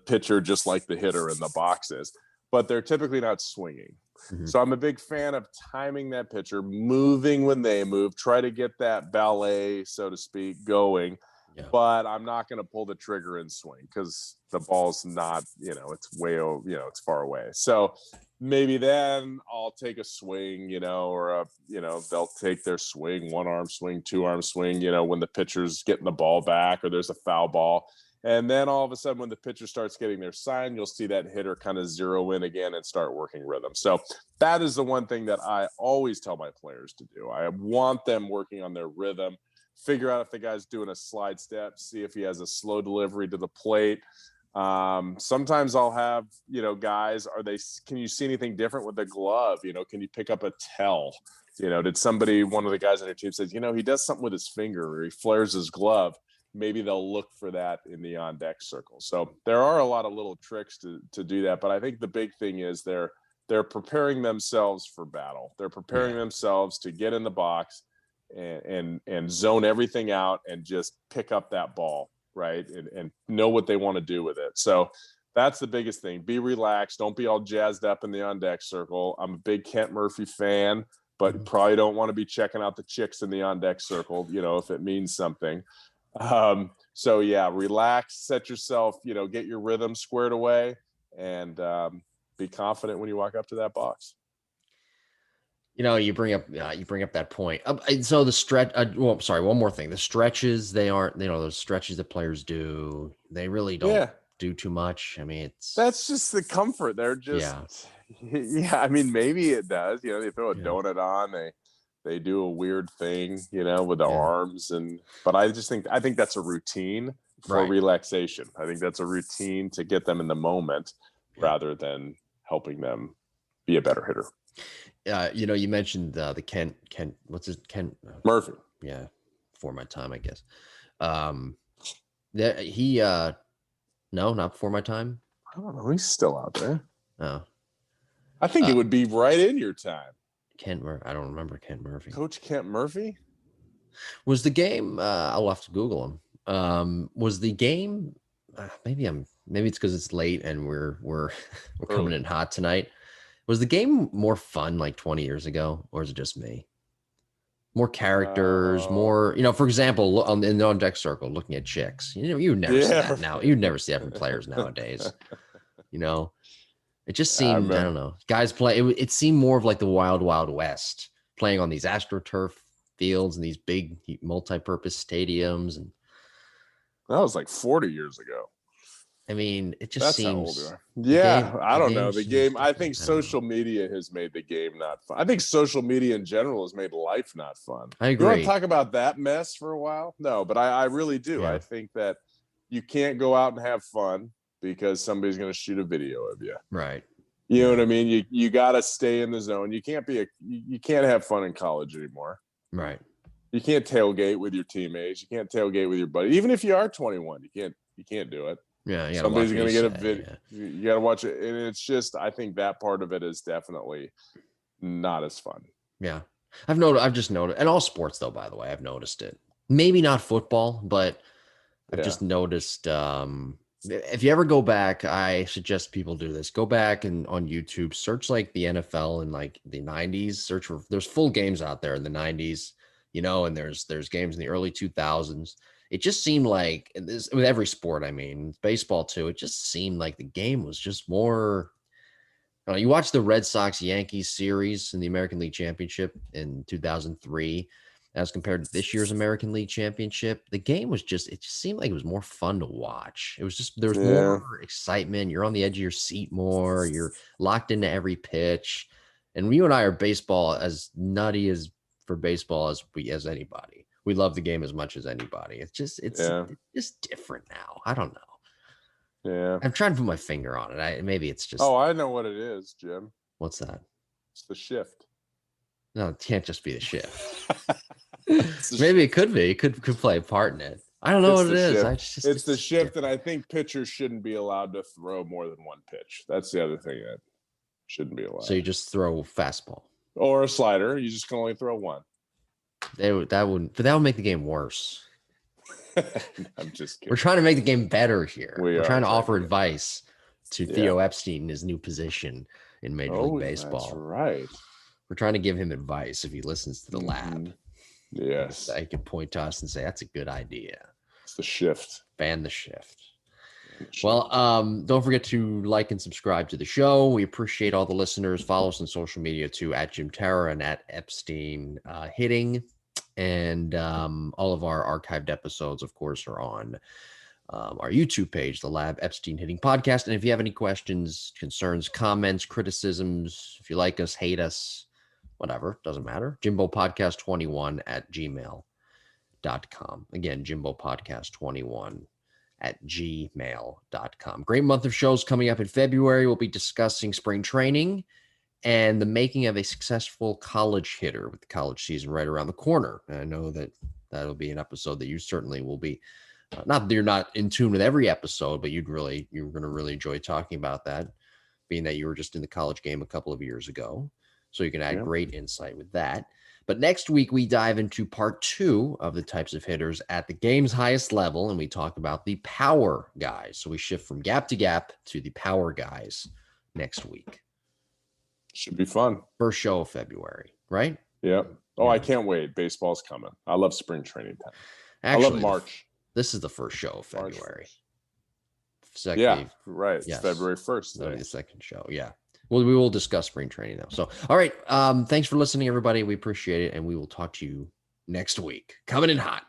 pitcher just like the hitter in the box is, but they're typically not swinging. So I'm a big fan of timing that pitcher, moving when they move, try to get that ballet, so to speak, going. Yeah. But I'm not going to pull the trigger and swing because the ball's not, it's way, it's far away. So maybe then I'll take a swing, or they'll take their swing, one arm swing, two arm swing, when the pitcher's getting the ball back or there's a foul ball. And then all of a sudden when the pitcher starts getting their sign, you'll see that hitter kind of zero in again and start working rhythm. So that is the one thing that I always tell my players to do. I want them working on their rhythm. Figure out if the guy's doing a slide step, see if he has a slow delivery to the plate. Sometimes I'll have, guys, can you see anything different with the glove? Can you pick up a tell? Did one of the guys on your team says, he does something with his finger or he flares his glove. Maybe they'll look for that in the on deck circle. So there are a lot of little tricks to do that. But I think the big thing is they're preparing themselves for battle. They're preparing themselves to get in the box and zone everything out and just pick up that ball, right? And know what they want to do with it. So that's the biggest thing. Be relaxed. Don't be all jazzed up in the on-deck circle. I'm a big Kent Murphy fan, but probably don't want to be checking out the chicks in the on-deck circle, if it means something. So yeah, relax, set yourself, get your rhythm squared away and be confident when you walk up to that box. You bring up that point. So the stretch. One more thing. The stretches, they aren't. Those stretches that players do, they really don't do too much. I mean, that's just the comfort. They're just I mean, maybe it does. They throw a donut on. They do a weird thing, with the arms but I think that's a routine for relaxation. I think that's a routine to get them in the moment rather than helping them be a better hitter. You mentioned the Kent, what's his Kent? Murphy. Yeah, before my time, I guess. That he no, not before my time. I don't know. He's still out there. Oh, I think it would be right in your time. Kent Murphy. I don't remember Kent Murphy. Coach Kent Murphy? Was the game? I'll have to Google him. Was the game? Maybe it's because it's late and we're coming in hot tonight. Was the game more fun like 20 years ago, or is it just me? More characters, more, for example, in the on deck circle, looking at chicks. You never see that now. You'd never see that from players nowadays. It just seemed, I don't know, guys play. It seemed more of like the wild, wild west, playing on these AstroTurf fields and these big multi-purpose stadiums. And that was like 40 years ago. I mean, it just seems. How old you are. Yeah, I don't know. The game, I think social media has made the game not fun. I think social media in general has made life not fun. I agree. You want to talk about that mess for a while? No, but I really do. Yeah. I think that you can't go out and have fun because somebody's going to shoot a video of you. Right. You know what I mean? You got to stay in the zone. You can't have fun in college anymore. Right. You can't tailgate with your teammates. You can't tailgate with your buddy. Even if you are 21, you can't do it. Yeah, somebody's going to get a video. Yeah. You got to watch it. And it's just, I think that part of it is definitely not as fun. Yeah. I've just noticed, and all sports though, by the way, I've noticed it. Maybe not football, but I've just noticed, if you ever go back, I suggest people do this. Go back and on YouTube, search like the NFL in like the 90s. There's full games out there in the 90s, and there's games in the early 2000s. It just seemed like this with every sport. I mean, baseball too. It just seemed like the game was just more. You watch the Red Sox Yankees series in the American League Championship in 2003, as compared to this year's American League Championship. The game was it just seemed like it was more fun to watch. It was just there was more excitement. You're on the edge of your seat more. You're locked into every pitch. And you and I are baseball as nutty as for baseball as anybody. We love the game as much as anybody. It's just different now. I don't know. Yeah. I'm trying to put my finger on it. Maybe it's just. Oh, I know what it is, Jim. What's that? It's the shift. No, it can't just be the shift. Maybe it could be. It could play a part in it. I don't know what it is. It's the shift, and I think pitchers shouldn't be allowed to throw more than one pitch. That's the other thing that shouldn't be allowed. So you just throw a fastball or a slider. You just can only throw one. That would make the game worse. I'm just kidding. We're trying to make the game better here. We're trying to offer advice to Theo Epstein in his new position in Major League Baseball. That's right. We're trying to give him advice if he listens to the lab. Yes. He can point to us and say, that's a good idea. It's the shift. Ban the shift. Well, don't forget to like and subscribe to the show. We appreciate all the listeners. Follow us on social media too, at Jim Terra and at Epstein Hitting. And all of our archived episodes, of course, are on our YouTube page, the Lab Epstein Hitting Podcast. And if you have any questions, concerns, comments, criticisms, if you like us, hate us, whatever, doesn't matter. jimbopodcast21@gmail.com. Again, jimbopodcast21@gmail.com. Great month of shows coming up in February. We'll be discussing spring training and the making of a successful college hitter with the college season right around the corner. And I know that that'll be an episode that you certainly will be, not that you're not in tune with every episode, but you're going to really enjoy talking about that, being that you were just in the college game a couple of years ago. So you can add great insight with that. But next week, we dive into part 2 of the types of hitters at the game's highest level, and we talk about the power guys. So we shift from gap to gap to the power guys next week. Should be fun. First show of February, right? Yeah. Oh, I can't wait. Baseball's coming. I love spring training time. Actually, I love March. This is the first show of February. Right. Yes. February 1st. The second show. Yeah. Well, we will discuss spring training now. So, all right. Thanks for listening, everybody. We appreciate it. And we will talk to you next week. Coming in hot.